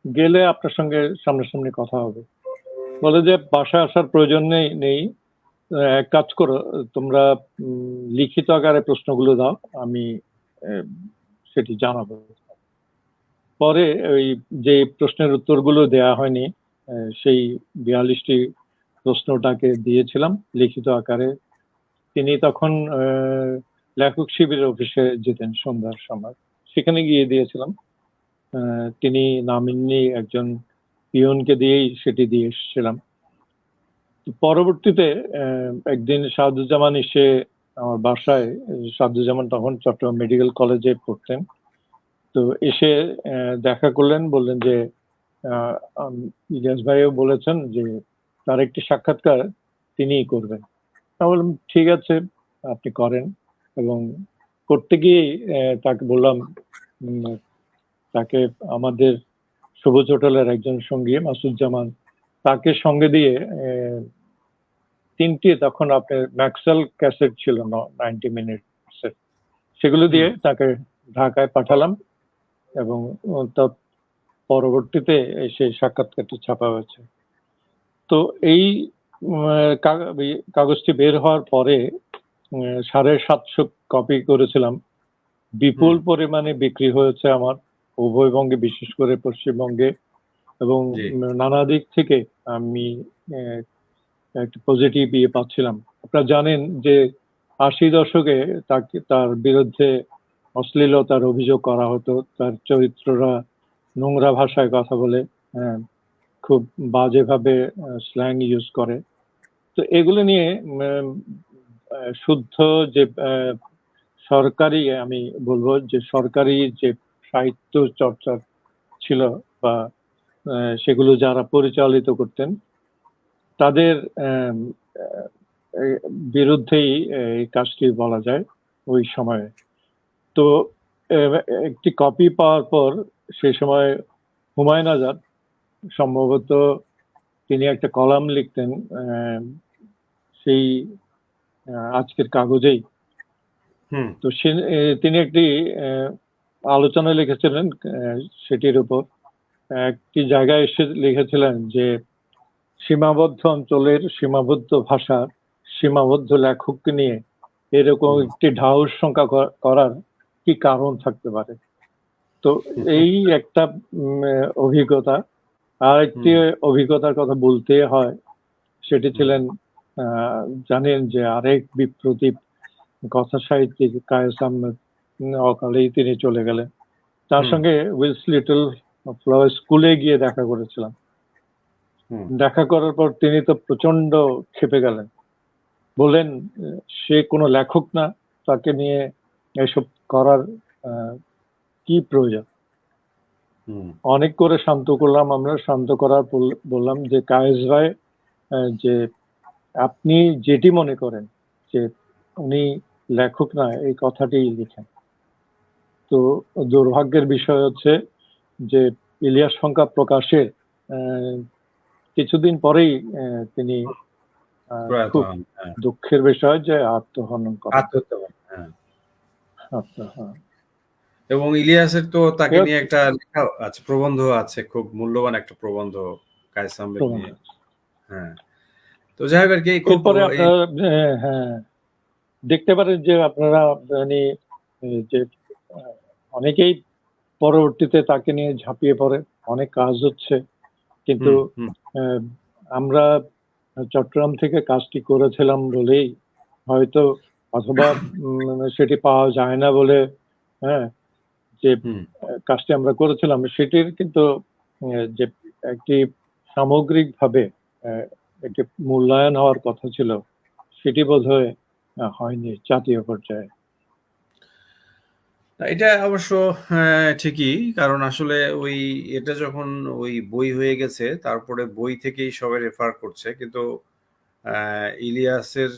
গেলে আপনার সঙ্গে সামনাসামনি কথা হবে। বলে যে বাসায় আসার প্রয়োজন নেই, এক কাজ করো, তোমরা লিখিত আকারে প্রশ্নগুলো দাও, আমি সেটি জানাবো। পরে ওই যে প্রশ্নের উত্তরগুলো দেয়া হয়নি, সেই 42টি প্রশ্নটাকে দিয়েছিলাম লিখিত আকারে। তিনি তখন লেখক শিবিরের অফিসে যেতেন সন্ধ্যার সময়, সেখানে গিয়ে দিয়েছিলাম। তিনি নামিননি একজন পিয়নকে দিয়েই সেটি দিয়ে এসেছিলাম। পরবর্তীতে একদিন সাদুজ্জামান এসে আমার বাসায়, সাদুজ্জামান তখন চট্টগ্রাম মেডিকেল কলেজে পড়তেন, তো এসে দেখা করলেন, বললেন যে ইলিয়াস ভাইও বলেছেন যে তার একটি সাক্ষাৎকার তিনিই করবেন। আমি বললাম, ঠিক আছে, আপনি করেন। এবং করতে গিয়ে তাকে বললাম, তাকে আমাদের সবুজ হোটেলের একজন সঙ্গী মাসুজ্জামান, তাকে সঙ্গে দিয়ে 3টি তখন আপনার ম্যাক্সেল ক্যাসেট ছিল 90 মিনিটসের, সেগুলো দিয়ে তাকে ঢাকায় পাঠালাম এবং তার পরবর্তীতে সেই সাক্ষাৎকারটি ছাপা হয়েছে। তো এই কাগজটি বের হওয়ার পরে 750 কপি করেছিলাম, বিপুল পরিমাণে বিক্রি হয়েছে আমার উভয়বঙ্গে, বিশেষ করে পশ্চিমবঙ্গে, এবং নানা দিক থেকে আমি একটা পজিটিভ পাচ্ছিলাম। আপনারা জানেন যে 80 দশকে তার বিরুদ্ধে অশ্লীলতার অভিযোগ করা হতো, তার চরিত্ররা নোংরা ভাষায় কথা বলে, হ্যাঁ, খুব বাজেভাবে স্ল্যাং ইউজ করে। তো এগুলো নিয়ে শুদ্ধ যে সরকারি, আমি বলবো যে সরকারি যে সাহিত্য চর্চা ছিল বা সেগুলো যারা পরিচালিত করতেন তাদের বিরুদ্ধেই এই কাজটি বলা যায় ওই সময়ে। তো একটি কপি পাওয়ার পর সে সময় হুমায়ুন আজাদ সম্ভবত তিনি একটা কলাম লিখতেন সেই আজকের কাগজেই। তো তিনি একটি আলোচনা লিখেছিলেন সেটির উপর। একটি জায়গায় এসে লিখেছিলেন যে সীমাবদ্ধ অঞ্চলের সীমাবদ্ধ ভাষার সীমাবদ্ধ লেখককে নিয়ে এরকম একটি ঢাউস সংখ্যা করার কি কারণ থাকতে পারে। তো এই একটা অভিজ্ঞতা। আর একটি অভিজ্ঞতার কথা বলতে হয়, সেটি ছিলেন জানেন যে আরেক বিপ্রতীপ কথা সাহিত্যিক কায়েস আহমেদ, অকালেই তিনি চলে গেলেন। তার সঙ্গে উইলস লিটল ফ্লাওয়ার স্কুলে গিয়ে দেখা করেছিলাম। দেখা করার পর তিনি তো প্রচন্ড ক্ষেপে গেলেন, বললেন সে কোনো লেখক না, তাকে নিয়ে এসব করার কি প্রয়োজন। অনেক করে শান্ত করলাম আমরা, শান্ত করার বললাম যে কায়েস ভাই, যে আপনি যেটি মনে করেন যে উনি লেখক না, এই কথাটি লিখেন। তো দুর্ভাগ্যের বিষয় হচ্ছে যে ইলিয়াস সংখ্যা প্রকাশের কিছুদিন পরেই তিনি খুব দুঃখের বিষয় যে আত্মহনন করেন। এবং ইলিয়াসের তো তাকে নিয়ে একটা লেখা আছে, প্রবন্ধ আছে, খুব মূল্যবান একটা প্রবন্ধ কায়েস আহমেদ নিয়ে। হ্যাঁ, তো যাই হোক আর কি, খুব পরে আপনারা হ্যাঁ দেখতে পারেন যে আপনারা মানে যে অনেকেই পরবর্তীতে তাকে নিয়ে ঝাঁপিয়ে পড়ে, অনেক কাজ হচ্ছে, কিন্তু আমরা চট্টগ্রাম থেকে কাজটি করেছিলাম বলেই হয়তো, অথবা সেটি পাওয়া যায় না বলে, হ্যাঁ, যে কাজটি আমরা করেছিলাম সেটির কিন্তু যে একটি সামগ্রিকভাবে একটি মূল্যায়ন হওয়ার কথা ছিল, সেটি বোধহয় হয়নি জাতীয় পর্যায়ে। এটা অবশ্য ঠিকই, কারণ আসলে ওই এটা যখন ওই বই হয়ে গেছে তারপরে বই থেকেই সবাই রেফার করছে, কিন্তু ইলিয়াসের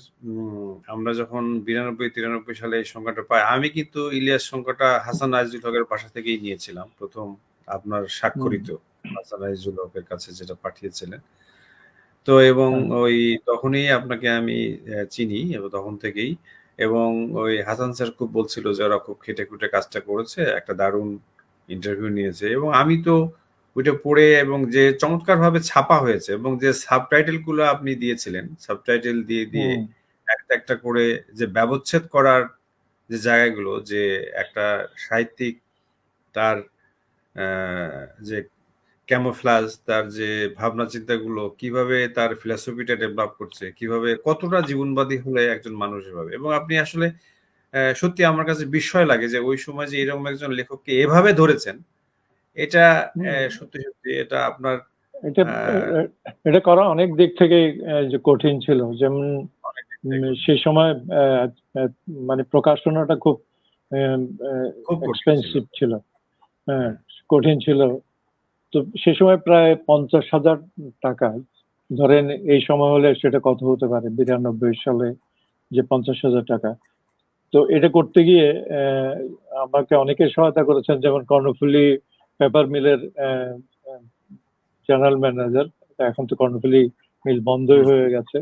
আমরা যখন 92-93 সালে এই সংখ্যাটা পাই, আমি কিন্তু ইলিয়াস সংখ্যাটা হাসান আজিজুল হকের বাসা থেকেই নিয়েছিলাম প্রথম, আপনার স্বাক্ষরিত হাসান আজিজুল হকের কাছে যেটা পাঠিয়েছিলেন। তো এবং ওই তখনই আপনাকে আমি চিনি এবং তখন থেকেই, এবং ওই হাসান স্যার খুব বলছিল যে ওরা খুব খেটে খুঁটে কাজটা করেছে, একটা দারুণ ইন্টারভিউ নিয়েছে। এবং আমি তো ওইটা পড়ে, এবং যে চমৎকার ভাবে ছাপা হয়েছে এবং যে সাবটাইটেল গুলো আপনি দিয়েছিলেন, সাবটাইটেল দিয়ে দিয়ে একটা একটা করে যে ব্যবচ্ছেদ করার যে জায়গাগুলো, যে একটা সাহিত্যিক তার যে ক্যামোফ্লাজ, তার যে ভাবনা চিন্তাগুলো কিভাবে তার ফিলসফিটা ডেভেলপ করছে, কিভাবে কতটা জীবনবাদী হলে একজন মানুষ এভাবে। এবং আপনি আসলে সত্যি আমার কাছে বিস্ময় লাগে যে ওই সময় যে এরকম একজন লেখককে এভাবে ধরেছেন, এটা সত্যি সত্যি এটা আপনার এটা করা অনেক দিক থেকে যে কঠিন ছিল। যেমন সে সময় মানে প্রকাশনাটা খুব এক্সপেন্সিভ ছিল, কঠিন ছিল। তো সে সময় প্রায় 50,000 টাকা, ধরেন এই সময় হলে সেটা কত হতে পারে 92 সালে, যে 50,000 টাকা। তো এটা করতে গিয়ে আমাকে অনেকে সহায়তা করেছেন, যেমন কর্ণফুলী পেপার মিলের জেনারেল ম্যানেজার, এখন তো কর্ণফুলী মিল বন্ধই হয়ে গেছে,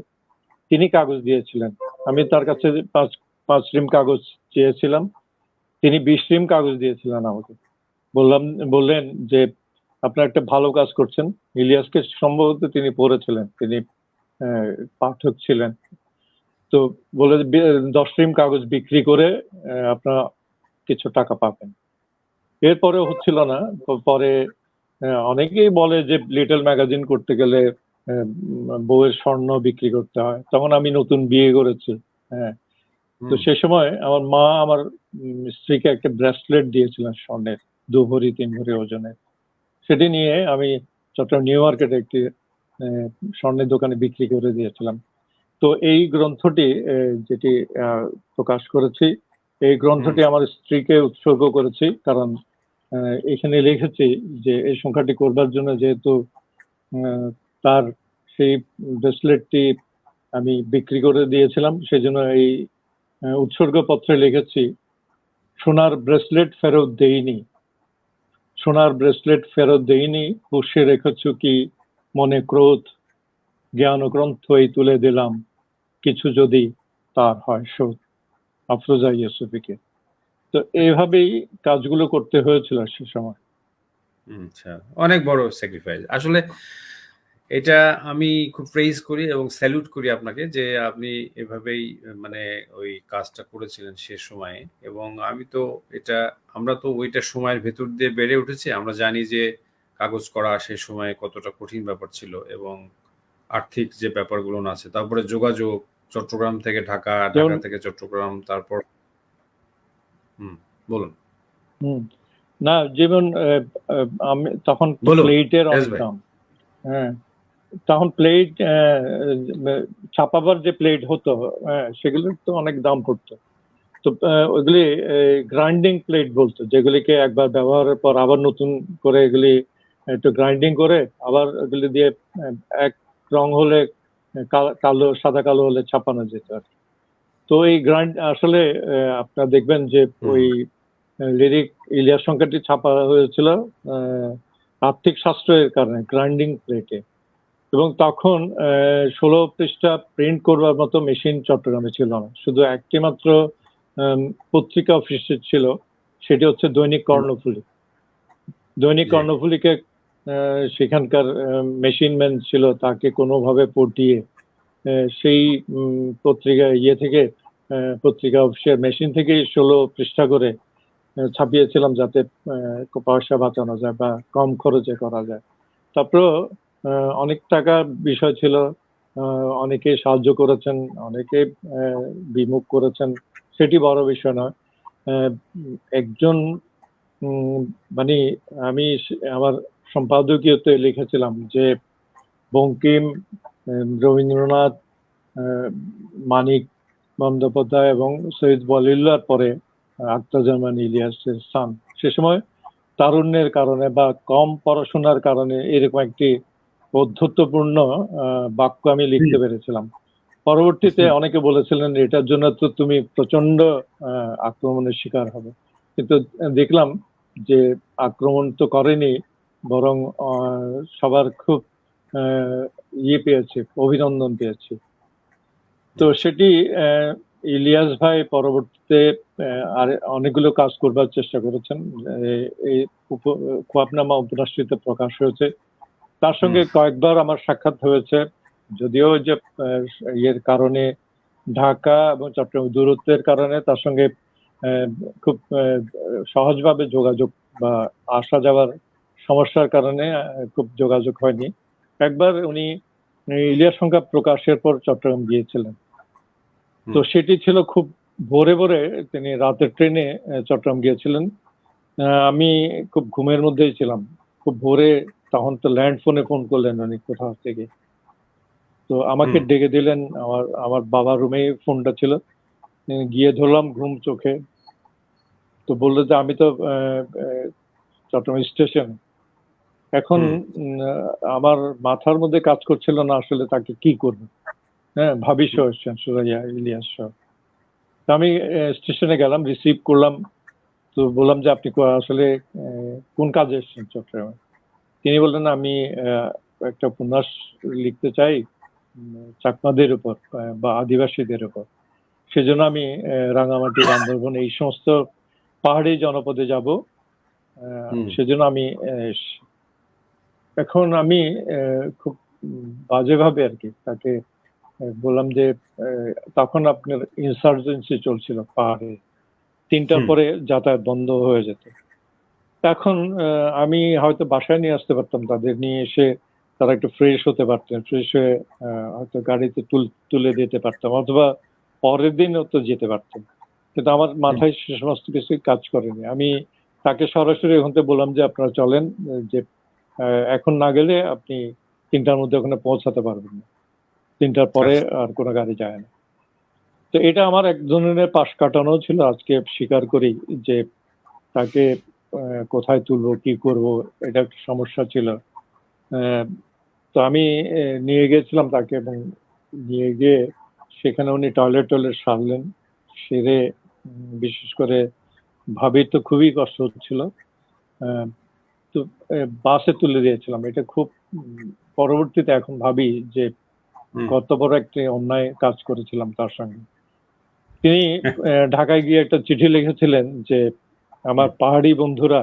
তিনি কাগজ দিয়েছিলেন। আমি তার কাছে 5 রিম কাগজ চেয়েছিলাম, তিনি 20 রিম কাগজ দিয়েছিলেন আমাকে। বললেন যে আপনারা একটা ভালো কাজ করছেন। ইলিয়াসকে সম্ভবত তিনি পড়েছিলেন, তিনি পাঠক ছিলেন। তো বলে 10 রিম কাগজ বিক্রি করে আপনারা কিছু টাকা পাবেন। এরপরেও হচ্ছিল না। পরে অনেকেই বলে যে লিটল ম্যাগাজিন করতে গেলে বউয়ের স্বর্ণ বিক্রি করতে হয়। তখন আমি নতুন বিয়ে করেছি, হ্যাঁ, তো সে সময় আমার মা আমার স্ত্রীকে একটা ব্রেসলেট দিয়েছিলেন স্বর্ণের 2 ভরি 3 ভরি ওজনের। সেটি নিয়ে আমি চট্টগ্রাম নিউ মার্কেটে একটি স্বর্ণের দোকানে বিক্রি করে দিয়েছিলাম। তো এই গ্রন্থটি যেটি প্রকাশ করেছি, এই গ্রন্থটি আমার স্ত্রীকে উৎসর্গ করেছি, কারণ এখানে লিখেছি যে এই সংখ্যাটি করবার জন্য যেহেতু তার সেই ব্রেসলেটটি আমি বিক্রি করে দিয়েছিলাম, সেজন্য এই উৎসর্গ পত্রে লিখেছি, সোনার ব্রেসলেট ফেরত দেইনি, সোনার ব্রেসলেট ফেরত দেইনি, পুষে রেখেছ কি মনে ক্রোধ, জ্ঞান গ্রন্থই তুলে দিলাম, কিছু যদি তার হয় শোধ। আফরোজা ইউসুফীকে। তো এইভাবেই কাজগুলো করতে হয়েছিল সে সময়। আচ্ছা, অনেক বড় স্যাক্রিফাইস। আসলে এটা আমি খুব প্রেইজ করি এবং স্যালুট করি আপনাকে যে আপনি এভাবেই মানে ওই কাজটা করেছিলেন সে সময়ে। এবং আমি তো এটা আমরা তো ওইটা সময়ের ভেতর দিয়ে বেড়ে উঠেছি, আমরা জানি যে কাগজ করা সে সময় কতটা কঠিন ব্যাপার ছিল এবং আর্থিক যে ব্যাপারগুলো আছে, তারপরে যোগাযোগ চট্টগ্রাম থেকে ঢাকা, ঢাকা থেকে চট্টগ্রাম, তারপর বলুন। না, যেমন আমি তখন প্লেটের অনেক দাম। হ্যাঁ, তখন প্লেট ছাপাবার যে প্লেট হতো, সেগুলোর তো অনেক দাম পড়তো। তো ওইগুলি গ্রাইন্ডিং প্লেট বলতো, যেগুলিকে একবার ব্যবহারের পর আবার নতুন করে এগুলি একটু গ্রাইন্ডিং করে আবার ওগুলি দিয়ে এক রং হলে কালো, সাদা কালো হলে ছাপানো যেত আর কি। তো এই আসলে আপনারা দেখবেন যে ওই লিরিক ইলিয়াস সংখ্যাটি ছাপা হয়েছিল আর্থিক সাশ্রয়ের কারণে গ্রাইন্ডিং প্লেটে। এবং তখন 16 পৃষ্ঠা প্রিন্ট করবার মতো মেশিন চট্টগ্রামে ছিল না, শুধু একটি মাত্র পত্রিকা অফিসে ছিল, সেটি হচ্ছে দৈনিক কর্ণফুলী। দৈনিক কর্ণফুলীকে সেখানকার মেশিন ম্যান ছিল, তাকে কোনোভাবে পটিয়ে সেই পত্রিকা থেকে পত্রিকা অফিসের মেশিন থেকে 16 পৃষ্ঠা করে ছাপিয়েছিলাম, যাতে পয়সা বাঁচানো যায় বা কম খরচে করা যায়। তারপর অনেক টাকা বিষয় ছিল, অনেকে সাহায্য করেছেন, অনেকে বিমুখ করেছেন, সেটি বড় বিষয় নয়। একজন মানে আমি আমার সম্পাদকীয়তে লিখেছিলাম যে বঙ্কিম, রবীন্দ্রনাথ, মানিক বন্দ্যোপাধ্যায় এবং সৈয়দ ওয়ালিউল্লাহর পরে আখতারুজ্জামান ইলিয়াসের স্থান। সে সময় তারুণ্যের কারণে বা কম পড়াশোনার কারণে এরকম একটি বন্ধুত্বপূর্ণ বাক্য আমি লিখতে পেরেছিলাম। পরবর্তীতে অনেকে বলেছিলেন এটার জন্য তো তুমি প্রচন্ড আক্রমণের শিকার হবে, কিন্তু দেখলাম যে আক্রমণ তো করেনি, বরং সবার খুব পেয়েছে, অভিনন্দন পেয়েছে। তো সেটি ইলিয়াস ভাই পরবর্তীতে আর অনেকগুলো কাজ করবার চেষ্টা করেছেন। এই খোয়াবনামা উপন্যাসটিতে প্রকাশ হয়েছে, তার সঙ্গে কয়েকবার আমার সাক্ষাৎ হয়েছে, যদিও যে এর কারণে ঢাকা এবং চট্টগ্রাম দূরত্বের কারণে তার সঙ্গে খুব সহজভাবে যোগাযোগ বা আসা যাওয়ার সমস্যার কারণে খুব যোগাযোগ হয়নি। একবার উনি ইলিয়াস সংখ্যা প্রকাশের পর চট্টগ্রাম গিয়েছিলেন, তো সেটি ছিল খুব ভোরে ভোরে, তিনি রাতের ট্রেনে চট্টগ্রাম গিয়েছিলেন। আমি খুব ঘুমের মধ্যেই ছিলাম, খুব ভোরে, তখন তো ল্যান্ড ফোনে ফোন করলেন উনি কোথাও থেকে, তো আমাকে ডেকে দিলেন। আমার বাবার রুমে ফোনটা ছিল, গিয়ে ধরলাম ঘুম চোখে, তো বললো যে আমি তো চট্টগ্রাম স্টেশন। এখন আমার মাথার মধ্যে কাজ করছিল না আসলে তাকে কি করবো। হ্যাঁ, ভাবি সহ এসছেন, সুরাইয়া, ইলিয়াস সহ। আমি স্টেশনে গেলাম, রিসিভ করলাম, তো বললাম যে আপনি আসলে কোন কাজে এসছেন চট্টগ্রামে। তিনি বললেন আমি একটা উপন্যাস লিখতে চাই চাকমাদের উপর বা আদিবাসীদের উপর, সেজন্য আমি রাঙামাটি, বান্দরবন এই সমস্ত পাহাড়ি জনপদে যাব, সেজন্য আমি এখন আমি খুব বাজেভাবে আর কি তাকে বললাম যে তখন আপনার ইনসার্জেন্সি চলছিল পাহাড়ে, 3টার পরে যাতায়াত বন্ধ হয়ে যেত। এখন আমি হয়তো বাসায় নিয়ে আসতে পারতাম, তাদের নিয়ে এসে তারা একটু ফ্রেশ হতে পারতেন, ফ্রেশ হয়ে হয়তো গাড়িতে তুলে দিতে পারতাম, অথবা পরের দিনও তো যেতে পারতেন, কিন্তু আমার মাথায় সে সমস্ত কিছু কাজ করেনি। আমি তাকে সরাসরি ওখান থেকে বললাম যে আপনারা চলেন, যে এখন না গেলে আপনি 3টার মধ্যে ওখানে পৌঁছাতে পারবেন না, 3টার পরে আর কোনো গাড়ি যায় না। তো এটা আমার এক ধরনের পাশ কাটানো ছিল, আজকে স্বীকার করি যে তাকে কোথায় তুলবো, কি করব, এটা একটা সমস্যা ছিল। তো আমি নিয়ে গিয়েছিলাম তাকে, এবং নিয়ে গিয়ে সেখানে উনি টয়লেট সারলেন, সেরে বিশেষ করে ভাবির তো খুবই কষ্ট হচ্ছিল, তো বাসে তুলে দিয়েছিলাম। এটা খুব পরবর্তীতে এখন ভাবি যে কত বড় একটি অন্যায় কাজ করেছিলাম তার সঙ্গে। তিনি ঢাকায় গিয়ে একটা চিঠি লিখেছিলেন যে আমার পাহাড়ি বন্ধুরা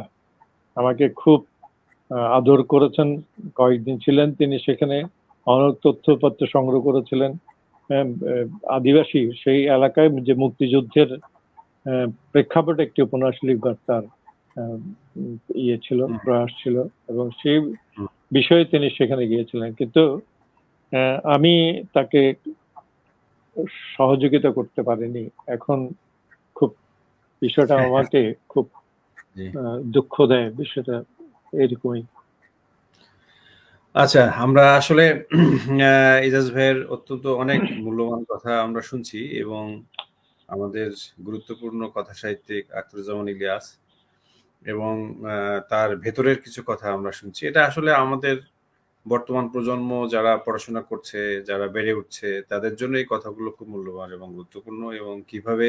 আমাকে খুব আদর করেছেন, কয়েকদিন ছিলেন তিনি সেখানে, অনেক তথ্যপত্র সংগ্রহ করেছিলেন। আদিবাসী সেই এলাকায় যে মুক্তিযুদ্ধের প্রেক্ষাপটে একটি উপন্যাস লিখবার তার ইয়ে ছিল, প্রয়াস ছিল, এবং সেই বিষয়ে তিনি সেখানে গিয়েছিলেন। কিন্তু আমি তাকে সহযোগিতা করতে পারিনি। এখন খুব বিষয়টা আমাকে খুব দুঃখ দেয়, বিষয়টা এরকমই। আচ্ছা, আমরা আসলে ইজাজ ভাইয়ের অত্যন্ত অনেক মূল্যবান কথা আমরা শুনছি, এবং আমাদের গুরুত্বপূর্ণ কথা সাহিত্যিক আখতারুজ্জামান ইলিয়াস, এবং তার ভেতরের কিছু কথা আমরা শুনছি। এটা আসলে আমাদের বর্তমান প্রজন্ম যারা পড়াশোনা করছে, যারা বেড়ে উঠছে, তাদের জন্য এই কথাগুলো খুব মূল্যবান এবং গুরুত্বপূর্ণ, এবং কিভাবে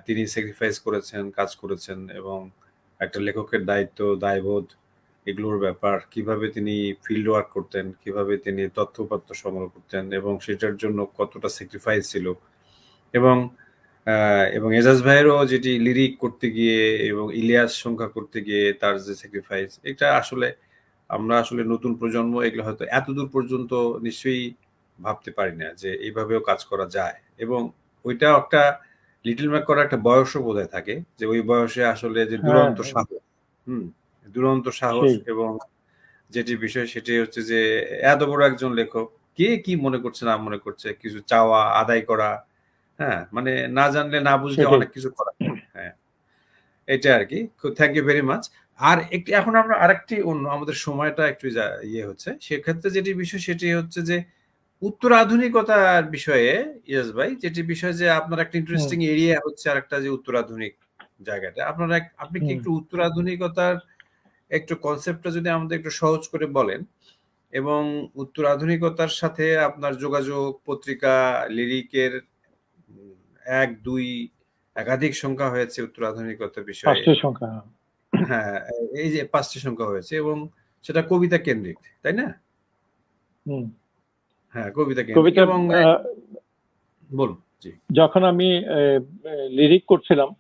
তিনি স্যাক্রিফাইস করেছেন, কাজ করেছেন, এবং একটা লেখকের দায়িত্ব, দায়বোধ, এগুলোর ব্যাপার, কিভাবে তিনি ফিল্ড ওয়ার্ক করতেন, কিভাবে তিনি তথ্যপত্র সংগ্রহ করতেন, এবং সেটার জন্য কতটা স্যাক্রিফাইস ছিল, এবং এজাজ ভাইয়েরও যেটি লিরিক করতে গিয়ে এবং ইলিয়াস সংখ্যা করতে গিয়ে তার যে স্যাক্রিফাইস, এটা আসলে আমরা আসলে নতুন প্রজন্ম এগুলো হয়তো এতদূর পর্যন্ত নিশ্চয়ই ভাবতে পারি না যে এইভাবেও কাজ করা যায়। এবং ওইটা একটা লিটল ম্যাক করার একটা বয়সও বোধহয় থাকে, যে ওই বয়সে আসলে যে দুরন্ত সাহস, দুরন্ত সাহস, এবং যেটি বিষয় সেটি হচ্ছে যে এত বড় একজন লেখক, কে কি মনে করছে না মনে করছে, কিছু চাওয়া আদায় করা, হ্যাঁ, মানে না জানলে না বুঝলে অনেক কিছু করা। হ্যাঁ, এটা আর কি। Thank you very much. আর একটি এখন আমরা আরেকটি অন্য, আমাদের সময়টা একটু ইয়ে হচ্ছে, সেক্ষেত্রে যেটি বিষয় সেটি হচ্ছে যে উত্তর আধুনিকতার বিষয়ে ইয়েস ভাই, যেটি বিষয় যে আপনার একটা ইন্টারেস্টিং এরিয়া হচ্ছে আরেকটা, যে উত্তর আধুনিক জায়গাটা আপনারা, আপনি কি একটু উত্তর আধুনিকতার একটু কনসেপ্টটা যদি আমাদের একটু সহজ করে বলেন, এবং উত্তর আধুনিকতার সাথে আপনার যোগাযোগ, পত্রিকা, লিরিকের 1, 2 একাধিক সংখ্যা হয়েছে উত্তর আধুনিকতার বিষয়ে। 5টি সংখ্যা। হ্যাঁ, এই যে 5টি সংখ্যা হয়েছে, এবং সেটা কবিতা কেন্দ্রিক, তাই না? হ্যাঁ, কবিতা কেন্দ্রিক। এবং বলুন। জি। যখন আমি লিরিক করছিলাম,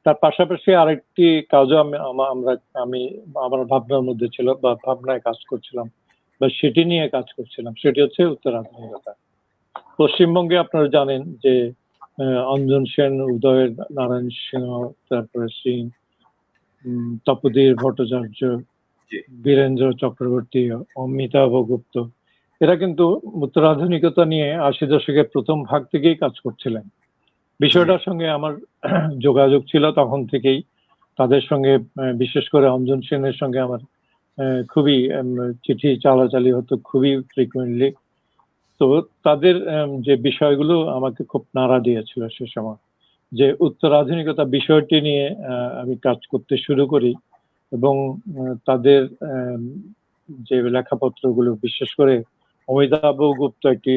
তার পাশাপাশি আরেকটি কাজও আমি আমার ভাবনার মধ্যে ছিল, বা ভাবনায় কাজ করছিলাম, বা সেটি নিয়ে কাজ করছিলাম, সেটি হচ্ছে উত্তর আধুনিকতা। পশ্চিমবঙ্গে আপনারা জানেন যে অঞ্জন সেন, উদয় নারায়ণ সিংহ, তারপরে সিং, তপোধীর ভট্টাচার্য, বীরেন্দ্র চক্রবর্তী, অমিতাভ গুপ্ত, এরা কিন্তু উত্তর আধুনিকতা নিয়ে 80 দশকের প্রথম ভাগ থেকেই কাজ করছিলেন। বিষয়টার সঙ্গে আমার যোগাযোগ ছিল তখন থেকেই, তাদের সঙ্গে, বিশেষ করে অঞ্জন সেনের সঙ্গে আমার খুবই চিঠি চালাচালি হতো, খুবই ফ্রিকুয়েন্টলি। তো তাদের যে বিষয়গুলো আমাকে খুব নাড়া দিয়েছিল সে সময়, যে উত্তর আধুনিকতা বিষয়টি নিয়ে আমি কাজ করতে শুরু করি, এবং তাদের যে লেখাপত্রগুলো, বিশেষ করে অমিতাভ গুপ্ত একটি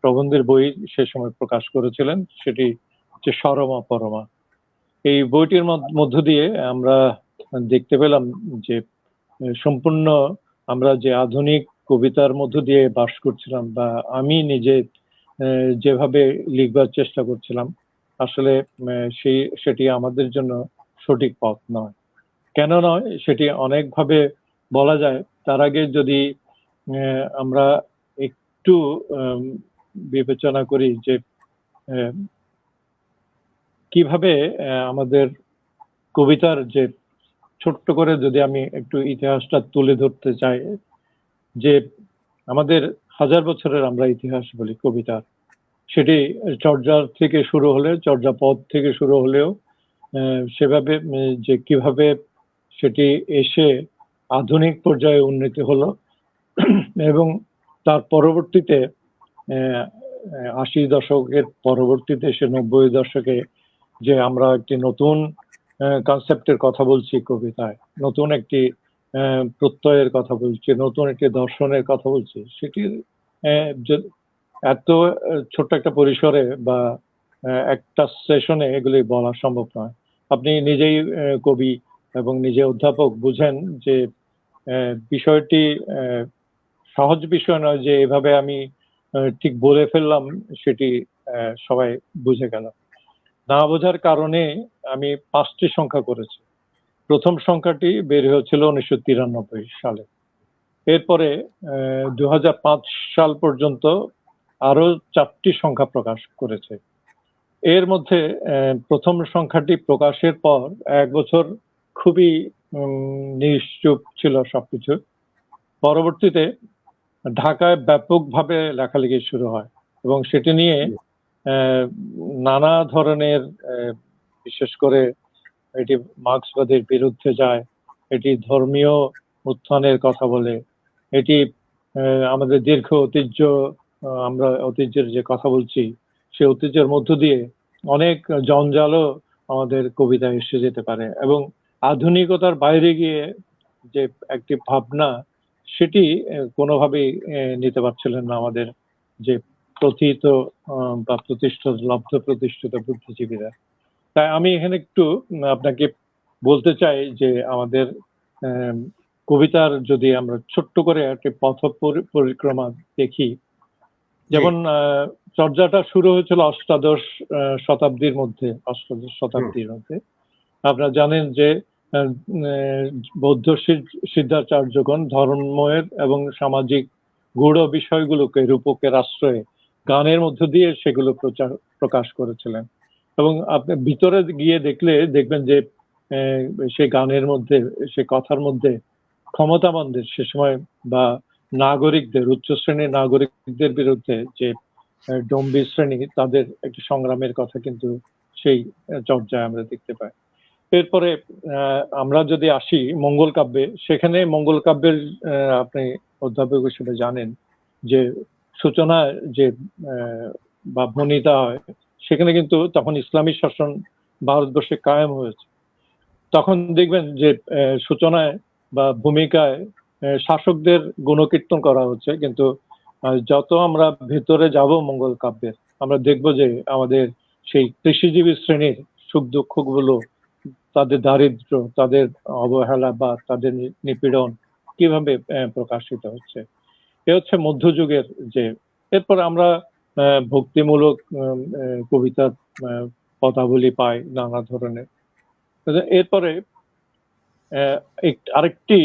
প্রবন্ধের বই সে সময় প্রকাশ করেছিলেন, সেটি হচ্ছে সরমা পরমা। এই বইটির মধ্য দিয়ে আমরা দেখতে পেলাম যে সম্পূর্ণ আমরা যে আধুনিক কবিতার মধ্য দিয়ে বাস করছিলাম, বা আমি নিজে যেভাবে লিখবার চেষ্টা করছিলাম, আসলে সেটি আমাদের জন্য সঠিক পথ নয়। কেন নয় সেটি অনেকভাবে বলা যায়। তার আগে যদি আমরা একটু বিবেচনা করি যে কিভাবে আমাদের কবিতার যে ছোট্ট করে যদি আমি একটু ইতিহাসটা তুলে ধরতে চাই, যে আমাদের 1000 বছরের আমরা ইতিহাস বলি কবিতার, সেটি চর্যার থেকে শুরু হলে, চর্যাপদ থেকে শুরু হলেও সেভাবে যে কিভাবে সেটি এসে আধুনিক পর্যায়ে উন্নতি হলো এবং তার পরবর্তীতে 80 দশকের পরবর্তীতে এসে 90 দশকে যে আমরা একটি নতুন কনসেপ্টের কথা বলছি কবিতায়, নতুন একটি প্রত্যয়ের কথা বলছি, নতুন একটি দর্শনের কথা বলছি, সেটির এত ছোট্ট একটা পরিসরে বা একটা সেশনে এগুলি বলা সম্ভব নয়। আপনি নিজেই কবি এবং নিজে অধ্যাপক, বুঝেন যে বিষয়টি সহজ বিষয় নয় যে এভাবে আমি ঠিক বলে ফেললাম সেটি সবাই বুঝে গেল। না বোঝার কারণে আমি 5টি সংখ্যা করেছি। প্রথম সংখ্যাটি বের হয়েছিল 1993 সালে। এরপরে 2005 সাল পর্যন্ত আরো 4টি সংখ্যা প্রকাশ করেছে। এর মধ্যে প্রথম সংখ্যাটি প্রকাশের পর 1 বছর খুবই নিশ্চুপ ছিল সবকিছু। পরবর্তীতে ঢাকায় ব্যাপকভাবে লেখালেখি শুরু হয় এবং সেটি নিয়ে নানা ধরনের, বিশেষ করে এটি মার্ক্সবাদের বিরুদ্ধে যায়, এটি ধর্মীয় উত্থানের কথা বলে, এটি আমাদের দীর্ঘ ঐতিহ্য, আমরা ঐতিহ্যের যে কথা বলছি সেই ঐতিহ্যের মধ্য দিয়ে অনেক জঞ্জালও আমাদের কবিতায় এসে যেতে পারে এবং আধুনিকতার বাইরে গিয়ে যে একটি ভাবনা সেটি কোনোভাবেই নিতে পারছিলেন না আমাদের যে প্রথিত বা লব্ধ প্রতিষ্ঠিত বুদ্ধিজীবীরা। তাই আমি এখানে একটু আপনাকে বলতে চাই যে আমাদের কবিতার যদি আমরা ছোট্ট করে একটি পথ পরিক্রমা দেখি, যেমন চর্যাটা শুরু হয়েছিল অষ্টাদশ শতাব্দীর মধ্যে। আপনারা জানেন যে বৌদ্ধ সিদ্ধাচার্যগণ ধর্মের এবং সামাজিক গূঢ় বিষয়গুলোকে রূপকের আশ্রয়ে গানের মধ্য দিয়ে সেগুলো প্রকাশ করেছিলেন এবং আপনি ভিতরে গিয়ে দেখবেন যে সেই গানের মধ্যে, সে কথার মধ্যে ক্ষমতাবানদের সে সময় বা নাগরিকদের, উচ্চ শ্রেণীর নাগরিকদের বিরুদ্ধে যে ডম্বি শ্রেণী, তাদের একটি সংগ্রামের কথা কিন্তু সেই চর্যায় আমরা দেখতে পাই। এরপরে আমরা যদি আসি মঙ্গল কাব্যে, সেখানে মঙ্গল কাব্যের আপনি অধ্যাপক হিসেবে জানেন যে সূচনা যে বা ভণিতা হয়, সেখানে কিন্তু তখন ইসলামী শাসন ভারতবর্ষে কায়েম হয়েছে। তখন দেখবেন যে সূচনায় বা ভূমিকায় শাসকদের গুণকীর্তন করা হচ্ছে, কিন্তু যত আমরা ভেতরে যাব মঙ্গল কাব্যের, আমরা দেখব যে আমাদের সেই কৃষিজীবী শ্রেণীর সুখ দুঃখগুলো, তাদের দারিদ্র, তাদের অবহেলা বা তাদের নিপীড়ন কিভাবে প্রকাশিত হচ্ছে। এ হচ্ছে মধ্যযুগের যে। এরপর আমরা ভক্তিমূলক কবিতার পদাবলী পাই নানা ধরনের। এরপরে আরেকটি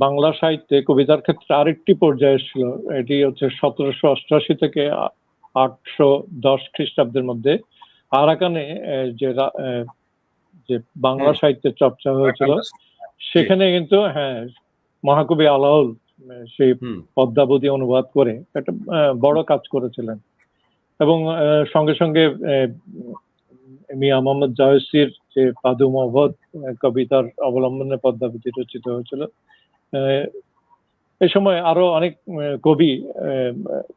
বাংলা সাহিত্যে কবিতার ক্ষেত্রে আরেকটি পর্যায়ে ছিল, এটি হচ্ছে 1788 থেকে 810 খ্রিস্টাব্দের মধ্যে আরাকানে যে বাংলা সাহিত্যের চর্চা হয়েছিল, সেখানে কিন্তু মহাকবি আলাওল সেই পদ্মাবতী অনুবাদ করে একটা বড় কাজ করেছিলেন এবং সঙ্গে সঙ্গে মিয়া মোহাম্মদ জায়সির যে পাদু মহম্মদ কবিতার অবলম্বনে পদ্মাবতী রচিত হয়েছিল। এই সময় আরো অনেক কবি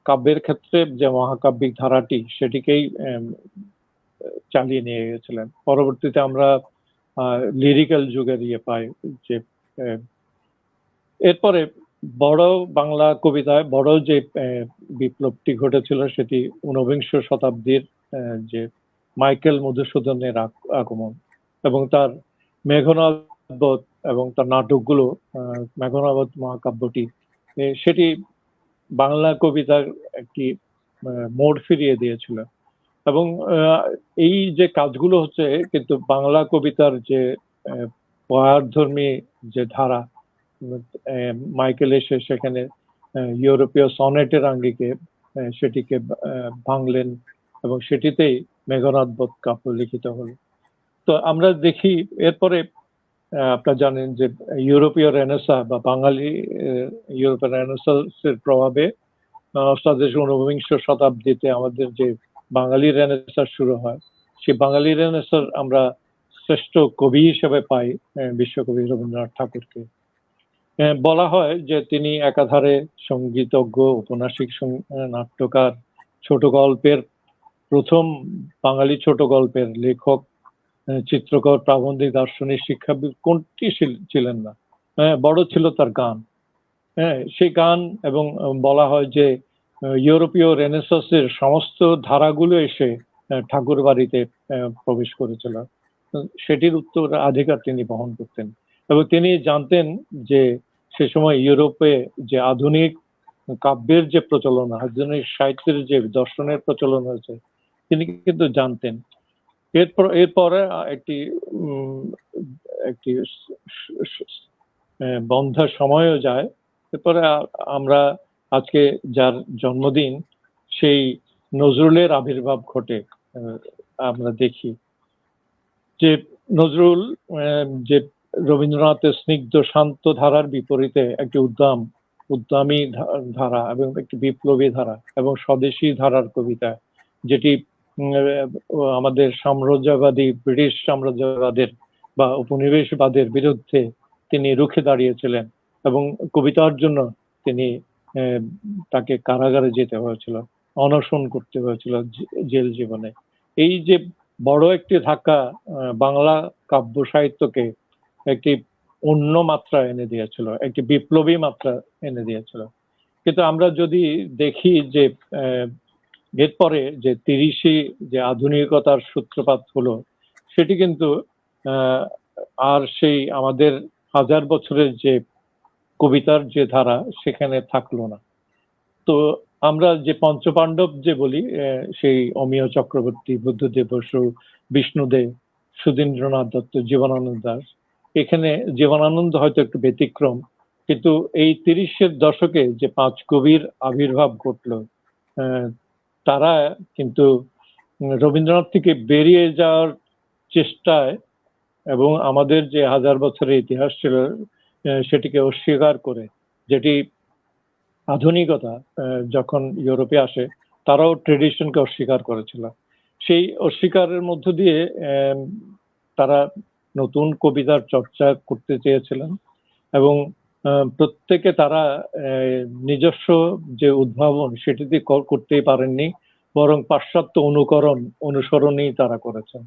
কাব্যের ক্ষেত্রে যে মহাকাব্যিক ধারাটি সেটিকেই চালিয়ে নিয়ে গেছিলেন। পরবর্তীতে আমরা লিরিক্যাল যুগের পাই যে এরপরে বড় বাংলা কবিতায় বড় যে বিপ্লবটি ঘটেছিল সেটি 19বিংশ শতাব্দীর যে মাইকেল মধুসূদনের আগমন এবং তার মেঘনাদ এবং তার নাটকগুলো, মেঘনাদ মহাকাব্যটি, সেটি বাংলা কবিতার একটি মোড় ফিরিয়ে দিয়েছিল এবং এই যে কাজগুলো হচ্ছে কিন্তু বাংলা কবিতার যে পয়ারধর্মী যে ধারা, মাইকেল এসে সেখানে ইউরোপীয় সনেটের আঙ্গিকে সেটিকে ভাঙলেন এবং সেটিতেই মেঘনাদ বধ কাব্য লিখিত হলো। তো আমরা দেখি এরপরে আপনারা জানেন যে ইউরোপীয় রেনেসা বা বাঙালি ইউরোপীয় রেনেসান্সের প্রভাবে অষ্টাদশ ঊনবিংশ শতাব্দীতে আমাদের যে বাঙালি রেনেসাঁ শুরু হয়, সেই বাঙালি রেনেসাঁ আমরা শ্রেষ্ঠ কবি হিসেবে পাই বিশ্বকবি রবীন্দ্রনাথ ঠাকুরকে। বলা হয় যে তিনি একাধারে সঙ্গীতজ্ঞ, ঔপন্যাসিক, নাট্যকার, ছোট গল্পের প্রথম বাঙালি ছোট গল্পের লেখক, চিত্রকর, প্রাবন্ধিক, দার্শনিক, শিক্ষাবিদ কোনটি ছিলেন না। বড় ছিল তার গান। সেই গান, এবং বলা হয় যে ইউরোপীয় রেনেসাঁসের সমস্ত ধারাগুলো এসে ঠাকুর বাড়িতে প্রবেশ করেছিল। সেটির উত্তরাধিকার তিনি বহন করতেন, এবং তিনি জানতেন যে সে সময় ইউরোপে যে আধুনিক কাব্যের যে প্রচলন, আধুনিক সাহিত্যের যে দর্শনের প্রচলন হয়েছে, তিনি কিন্তু জানতেন। এরপরে একটি বন্ধ সময়ও যায়। এরপরে আমরা আজকে যার জন্মদিন, সেই নজরুলের আবির্ভাব ঘটে। আমরা দেখি যে নজরুল যে রবীন্দ্রনাথের স্নিগ্ধ শান্ত ধারার বিপরীতে একটি উদ্দামী ধারা এবং একটি বিপ্লবী ধারা এবং স্বদেশী ধারার কবিতা, যেটি আমাদের সাম্রাজ্যবাদী ব্রিটিশ সাম্রাজ্যবাদের বা উপনিবেশবাদের বিরুদ্ধে তিনি রুখে দাঁড়িয়েছিলেন, এবং কবিতার জন্য তিনি তাকে কারাগারে যেতে হয়েছিল, অনশন করতে হয়েছিল জেল জীবনে। এই যে বড় একটি ধাক্কা বাংলা কাব্য সাহিত্যকে একটি অন্য মাত্রা এনে দিয়েছিল, একটি বিপ্লবী মাত্রা এনে দিয়েছিল। কিন্তু আমরা যদি দেখি যে এরপরে যে 30 যে আধুনিকতার সূত্রপাত হলো, সেটি কিন্তু আর সেই আমাদের হাজার বছরের যে কবিতার যে ধারা সেখানে থাকলো না। তো আমরা যে পঞ্চপাণ্ডব যে বলি, সেই অমিয় চক্রবর্তী, বুদ্ধদেব বসু, বিষ্ণুদেব, সুধীন্দ্রনাথ দত্ত, জীবনানন্দ দাশ, এখানে জীবনানন্দ হয়তো একটু ব্যতিক্রম, কিন্তু এই 30-এর দশকে যে 5 কবির আবির্ভাব ঘটলো, তারা কিন্তু রবীন্দ্রনাথ থেকে বেরিয়ে যাওয়ার চেষ্টায় এবং আমাদের যে হাজার বছরের ইতিহাস ছিল সেটিকে অস্বীকার করে, যেটি আধুনিকতা যখন ইউরোপে আসে তারাও ট্রেডিশনকে অস্বীকার করেছিল, সেই অস্বীকারের মধ্য দিয়ে তারা নতুন কবিতার চর্চা করতে চেয়েছিলেন, এবং প্রত্যেকে তারা নিজস্ব যে উদ্ভাবন সেটি দিয়ে করতেই পারেননি, বরং পাশ্চাত্য অনুসরণই তারা করেছেন।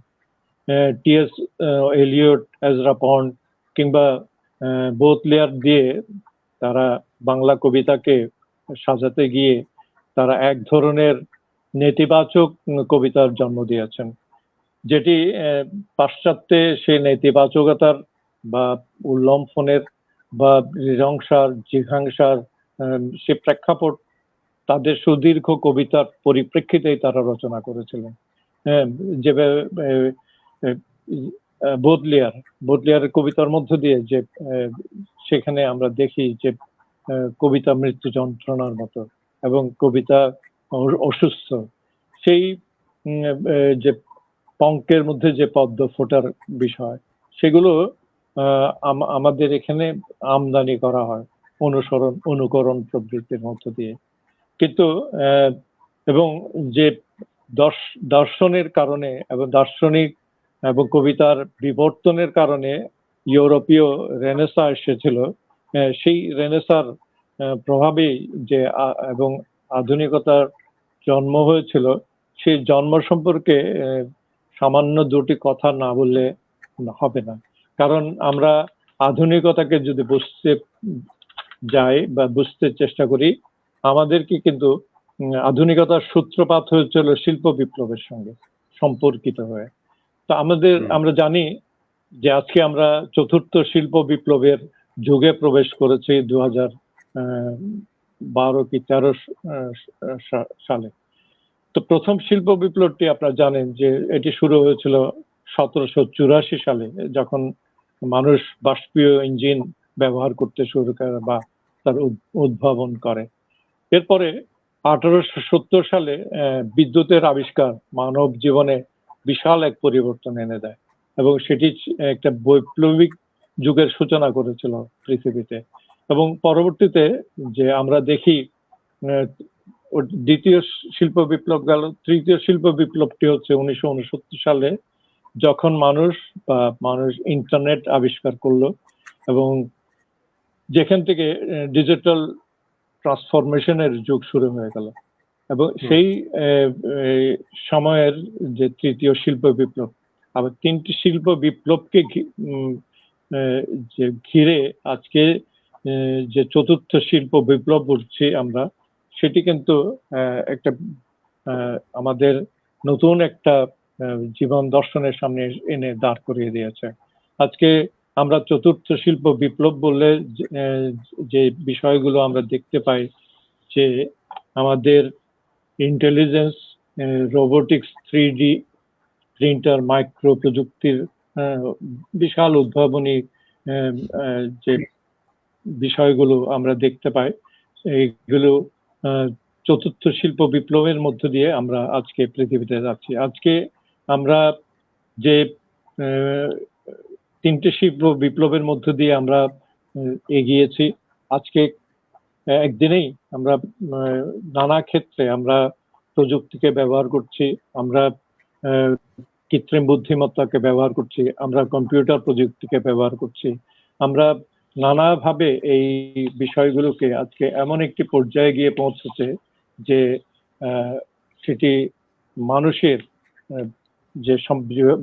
টি.এস. এলিয়ট, এজরা পন্ড কিংবা বোথলেয়ার দিয়ে তারা বাংলা কবিতাকে সাজাতে গিয়ে তারা এক ধরনের নেতিবাচক কবিতার জন্ম দিয়েছেন, যেটি পাশ্চাত্যে সেই নেতিবাচকতার বা উল্লম্ফনের বা নৃশংসার, জিঘাংসার সে প্রেক্ষাপট তাদের সুদীর্ঘ কবিতার পরিপ্রেক্ষিতেই তারা রচনা করেছিলেন। যেভাবে বোদলেয়ারের কবিতার মধ্য দিয়ে যে সেখানে আমরা দেখি যে কবিতা মৃত্যু যন্ত্রণার মতো এবং কবিতা অসুস্থ, সেই যে পঙ্কের মধ্যে যে পদ্ম ফোটার বিষয়, সেগুলো আমাদের এখানে আমদানি করা হয় অনুকরণ প্রবৃত্তির মধ্য দিয়ে। কিন্তু এবং যে দর্শনের কারণে এবং দার্শনিক এবং কবিতার বিবর্তনের কারণে ইউরোপীয় রেনেসাঁ এসেছিল, সেই রেনেসাঁর প্রভাবেই যে এবং আধুনিকতার জন্ম হয়েছিল, সেই জন্ম সম্পর্কে সামান্য দুটি কথা না বললে হবে না। কারণ আমরা আধুনিকতাকে যদি বুঝতে যাই বা বুঝতে চেষ্টা করি, আমাদেরকে কিন্তু আধুনিকতার সূত্রপাত হয়েছিল শিল্প বিপ্লবের সঙ্গে সম্পর্কিত হয়ে। তো আমরা জানি যে আজকে আমরা চতুর্থ শিল্প বিপ্লবের যুগে প্রবেশ করেছি 2012 কি 13 সালে। তো প্রথম শিল্প বিপ্লবটি আপনারা জানেন যে এটি শুরু হয়েছিল 1784 সালে, যখন মানুষ বাষ্পীয় ইঞ্জিন ব্যবহার করতে শুরু করে বা তার উদ্ভাবন করে। এরপরে 1870 সালে বিদ্যুতের আবিষ্কার মানব জীবনে বিশাল এক পরিবর্তন এনে দেয়, এবং সেটি একটা বৈপ্লবিক যুগের সূচনা করেছিল পৃথিবীতে। এবং পরবর্তীতে যে আমরা দেখি দ্বিতীয় শিল্প বিপ্লব গেল, তৃতীয় শিল্প বিপ্লবটি হচ্ছে 1969 সালে, যখন মানুষ ইন্টারনেট আবিষ্কার করলো এবং যেখান থেকে ডিজিটাল ট্রান্সফরমেশনের যুগ শুরু হয়ে গেল। এবং সেই সময়ের যে তৃতীয় শিল্প বিপ্লব, আবার তিনটি শিল্প বিপ্লবকে যে ঘিরে আজকে যে চতুর্থ শিল্প বিপ্লব বলছি আমরা, সেটি কিন্তু একটা আমাদের নতুন একটা জীবন দর্শনের সামনে এনে দাঁড় করিয়ে দিয়েছে। আজকে আমরা চতুর্থ শিল্প বিপ্লব বললে যে বিষয়গুলো আমরা দেখতে পাই, যে আমাদের intelligence, robotics, 3D printer, micro প্রযুক্তির বিশাল উদ্ভাবনী যে বিষয়গুলো আমরা দেখতে পাই, এইগুলো চতুর্থ শিল্প বিপ্লবের মধ্য দিয়ে আমরা আজকে পৃথিবীতে যাচ্ছি। আজকে আমরা যে তিনটে শিল্প বিপ্লবের মধ্য দিয়ে আমরা এগিয়েছি, আজকে একদিনেই আমরা নানা ক্ষেত্রে আমরা প্রযুক্তিকে ব্যবহার করছি, আমরা কৃত্রিম বুদ্ধিমত্তাকে ব্যবহার করছি, আমরা কম্পিউটার প্রযুক্তিকে ব্যবহার করছি, আমরা নানাভাবে এই বিষয়গুলোকে আজকে এমন একটি পর্যায়ে গিয়ে পৌঁছেছে যে সেটি মানুষের যে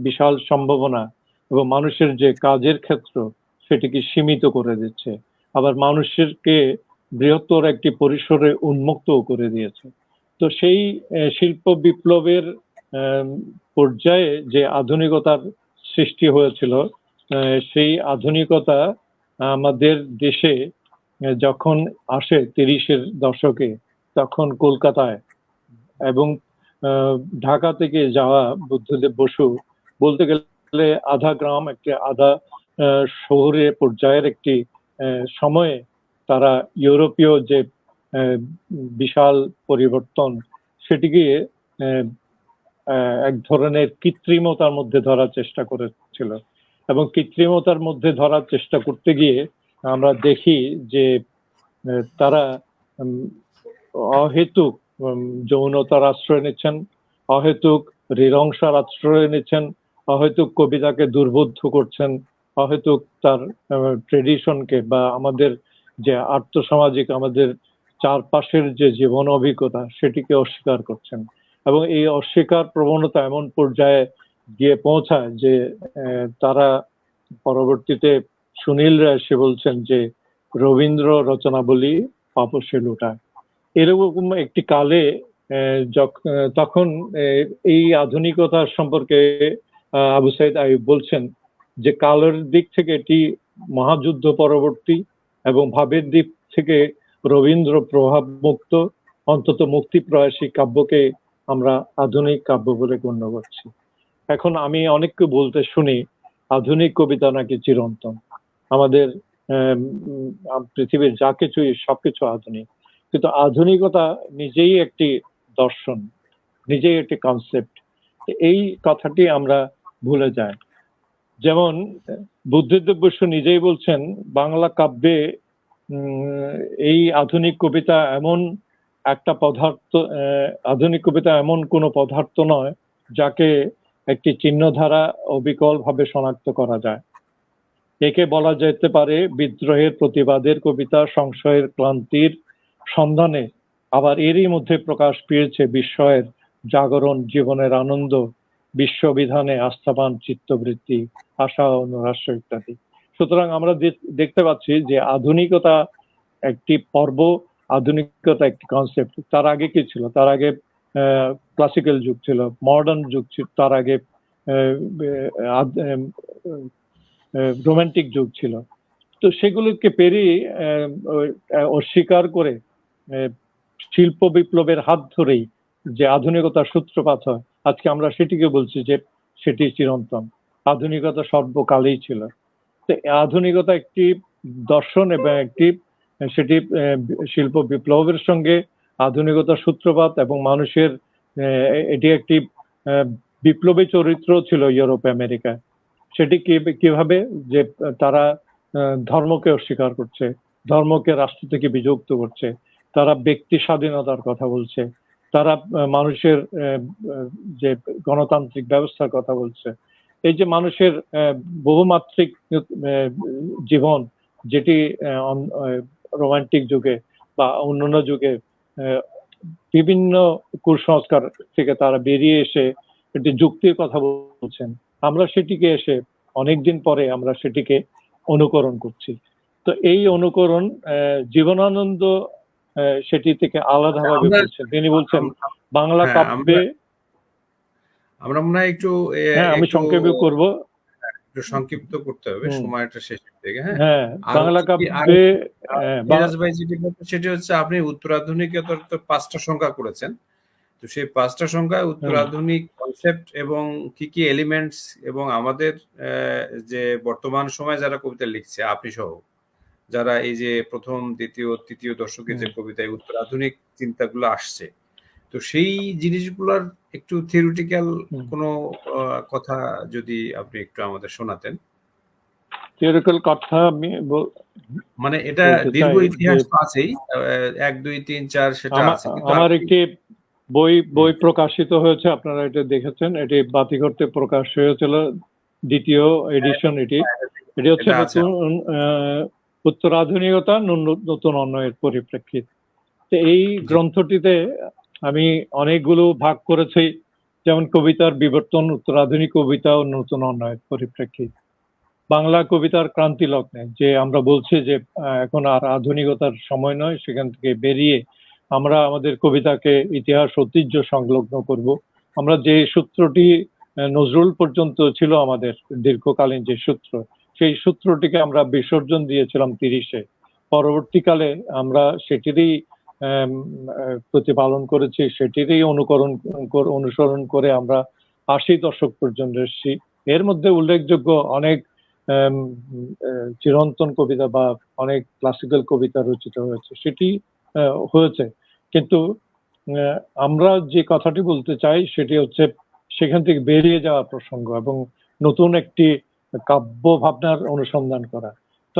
বিশাল সম্ভাবনা এবং মানুষের যে কাজের ক্ষেত্র সেটিকে সীমিত করে দিচ্ছে, আবার মানুষকে বৃহত্তর একটি পরিসরে উন্মুক্ত করে দিয়েছে। তো সেই শিল্প বিপ্লবের পর্যায়ে যে আধুনিকতার সৃষ্টি হয়েছিল, সেই আধুনিকতা আমাদের দেশে যখন আসে 30-এর দশকে, তখন কলকাতায় এবং ঢাকা থেকে যাওয়া বুদ্ধদেব বসু বলতে গেলে আধা গ্রাম, একটি আধা শহরে পর্যায়ের একটি সময়ে তারা ইউরোপীয় যে বিশাল পরিবর্তন, সেটিকে এক ধরনের কৃত্রিমতার মধ্যে ধরার চেষ্টা করেছিল। এবং কৃত্রিমতার মধ্যে ধরার চেষ্টা করতে গিয়ে আমরা দেখি যে তারা অহেতুক যৌনতার আশ্রয় নিচ্ছেন, অহেতুক নৃশংসার আশ্রয় নিচ্ছেন, অহেতুক কবিতাকে দুর্বোধ্য করছেন, অহেতুক তার ট্রেডিশনকে বা আমাদের যে আর্থসামাজিক আমাদের চারপাশের যে জীবন অভিজ্ঞতা সেটিকে অস্বীকার করছেন। এবং এই অস্বীকার প্রবণতা এমন পর্যায়ে গিয়ে পৌঁছায় যে তারা পরবর্তীতে সুনীল রায় সে বলছেন যে রবীন্দ্র রচনাবলী পাপসে লুটায়। এরকম একটি কালে তখন এই আধুনিকতার সম্পর্কে আবু সাইদ আইয়ুব বলছেন যে কালের দিক থেকে এটি মহাযুদ্ধ পরবর্তী এবং ভাবের দিক থেকে রবীন্দ্র প্রভাব মুক্ত, অন্তত মুক্তি প্রয়াসী কাব্যকে আমরা আধুনিক কাব্য বলে গণ্য করছি। এখন আমি অনেককে বলতে শুনি আধুনিক কবিতা নাকি চিরন্তন, আমাদের পৃথিবীর যা কিছুই সবকিছু আধুনিক, কিন্তু আধুনিকতা নিজেই একটি দর্শন, নিজেই একটি কনসেপ্ট। এই কথাটি আমরা ভুলে যাই। যেমন বুদ্ধদেব বসু নিজেই বলছেন বাংলা কাব্যে এই আধুনিক কবিতা এমন একটা পদার্থ, আধুনিক কবিতা এমন কোনো পদার্থ নয় যাকে একটি চিহ্ন দ্বারা অবিকল ভাবে শনাক্ত করা যায়। একে বলা যেতে পারে বিদ্রোহের প্রতিবাদের কবিতা, সংশয়ের ক্লান্তির সন্ধানে, আবার এরই মধ্যে প্রকাশ পেয়েছে বিস্ময়ের জাগরণ, জীবনের আনন্দ, বিশ্ববিধানে আস্থাবান চিত্তবৃত্তি, আশা অনুরাস্য ইত্যাদি। সুতরাং আমরা দেখতে পাচ্ছি যে আধুনিকতা একটি পর্ব, আধুনিকতা একটি কনসেপ্ট। তার আগে কি ছিল? তার আগে ক্লাসিক্যাল যুগ ছিল, মডার্ন যুগ ছিল, তার আগে রোমান্টিক যুগ ছিল। তো সেগুলোকে পেরিয়ে অস্বীকার করে শিল্প বিপ্লবের হাত ধরেই যে আধুনিকতার সূত্রপাত হয়, আজকে আমরা সেটিকে বলছি যে সেটি চিরন্তন। আধুনিকতা সর্বকালেই ছিল। তো আধুনিকতা একটি দর্শন এবং একটি সেটি শিল্প বিপ্লবের সঙ্গে আধুনিকতার সূত্রপাত এবং মানুষের এটি একটি বিপ্লবী চরিত্র ছিল ইউরোপ আমেরিকায়। সেটি কিভাবে যে তারা ধর্মকে অস্বীকার করছে, ধর্মকে রাষ্ট্র থেকে বিযুক্ত করছে, তারা ব্যক্তি স্বাধীনতার কথা বলছে, তারা মানুষের যে গণতান্ত্রিক ব্যবস্থার কথা বলছে। এই যে মানুষের বহুমাত্রিক জীবন, যেটি রোমান্টিক যুগে বা অন্যান্য যুগে বিভিন্ন কুসংস্কার থেকে তারা বেরিয়ে এসে একটি যুক্তির কথা বলছেন, আমরা সেটিকে এসে অনেকদিন পরে আমরা সেটিকে অনুকরণ করছি। তো এই অনুকরণ জীবনানন্দ সেটি থেকে আলাদাভাবে বলছেন। তিনি বলছেন বাংলা কাব্যে, আমরা মনে হয় একটু আমি সংক্ষেপে করব, একটু সংক্ষিপ্ত করতে হবে সময়টা শেষের দিকে। হ্যাঁ, বাংলা কাব্যে সেটি হচ্ছে আপনি উত্তরাধুনিকতার তো 5টা সংখ্যা করেছেন। তো সেই 5টা সংখ্যায় উত্তরাধুনিক কনসেপ্ট এবং কি কি এলিমেন্টস এবং আমাদের যে বর্তমান সময়ে যারা কবিতা লিখছে, আপনি সহ যারা এই যে প্রথম, দ্বিতীয়, তৃতীয় দশকের যে কবিতায় উত্তরাধুনিক চিন্তাগুলো আসছে, তো সেই জিনিসগুলোর একটু থিওরিটিক্যাল কোনো কথা যদি আপনি একটু আমাদের শোনাতেন। থিওরিটিক্যাল কথা আমি মানে এটা দীর্ঘ ইতিহাস তো আছেই, 1 2 3 4 সেটা আছে, কিন্তু আমার একটি বই প্রকাশিত হয়েছে, আপনারা এটা দেখেছেন, এটি বাতিঘরতে প্রকাশ হয়েছিল, দ্বিতীয় এডিশন। এটি হচ্ছে নতুন উত্তরাধুনিকতা নতুন অন্যয়ের পরিপ্রেক্ষিত। তো এই গ্রন্থটিতে আমি অনেকগুলো ভাগ করেছি, যেমন কবিতার বিবর্তন, উত্তরাধুনিক কবিতা ও নতুন অন্যয়ের পরিপ্রেক্ষিত, বাংলা কবিতার ক্রান্তি লগ্নে, যে আমরা বলছি যে এখন আর আধুনিকতার সময় নয়, সেখান থেকে বেরিয়ে আমরা আমাদের কবিতাকে ইতিহাস ঐতিহ্য সংলগ্ন করব। আমরা যে সূত্রটি নজরুল পর্যন্ত ছিল আমাদের দীর্ঘকালীন যে সূত্র, সেই সূত্রটিকে আমরা বিসর্জন দিয়েছিলাম 30-এ। পরবর্তীকালে আমরা সেটিরই প্রতিপালন করেছি, সেটিরই অনুসরণ করে আমরা 80 দশক পর্যন্ত এসেছি। এর মধ্যে উল্লেখযোগ্য অনেক চিরন্তন কবিতা বা অনেক ক্লাসিক্যাল কবিতা রচিত হয়েছে, সেটি হয়েছে। কিন্তু আমরা যে কথাটি বলতে চাই সেটি হচ্ছে সেখান থেকে বেরিয়ে যাওয়া প্রসঙ্গ এবং নতুন একটি কাব্য ভাবনার অনুসন্ধান করা। তো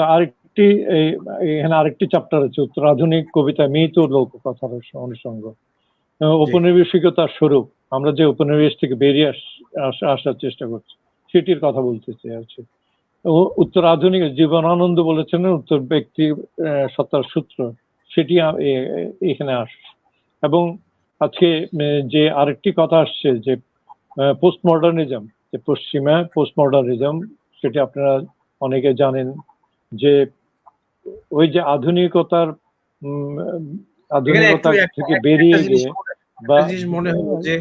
এখানে আরেকটি চ্যাপ্টার আছে, উত্তরাধুনিক কবিতা মিত ও লোককথার অনুষঙ্গ, ঔপনিবেশিকতার স্বরূপ। আমরা যে উপনিবেশ থেকে বেরিয়ে আসার চেষ্টা করছি সেটির কথা বলতে চাইছি। উত্তরাধুনিক জীবনানন্দ বলেছেন উত্তর ব্যক্তি সত্তার সূত্র, সেটি এখানে আসছে। এবং আজকে যে আরেকটি কথা আসছে যে পোস্ট মডার্নিজম, যে পশ্চিমা পোস্ট মডার্নিজম, সেটি আপনারা অনেকে জানেন যে ওই যে আধুনিকতা থেকে বেরিয়ে গিয়ে বা মনে হলো যে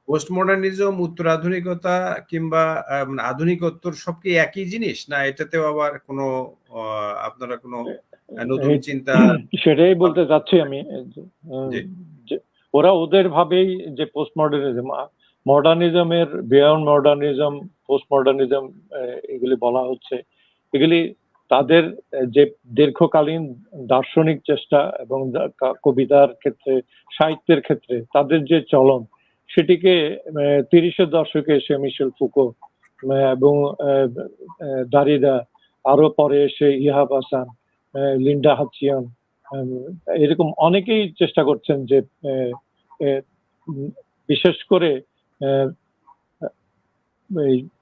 পোস্ট মডার্নিজম, উত্তরাধুনিকতা কিংবা আধুনিকোত্তর সব কি একই জিনিস, না এটাতেও আবার কোনো আপনারা কোনো নতুন চিন্তা? সেটাই বলতে চাচ্ছি আমি, ওরা ওদের ভাবেই যে পোস্ট মডার্নিজম, মডার্নিজমের বিয়ন্ড মডার্নিজম, পোস্ট মডার্নিজম এগুলি বলা হচ্ছে, এগুলি তাদের যে দীর্ঘকালীন দার্শনিক চেষ্টা এবং কবিতার ক্ষেত্রে, সাহিত্যের ক্ষেত্রে তাদের যে চলন, সেটিকে 30-এর দশকে এসে মিশেল ফুকো এবং দারিদা, আরো পরে এসে ইহাব হাসান, লিন্ডা হাচিয়ন, এরকম অনেকেই চেষ্টা করছেন যে বিশেষ করে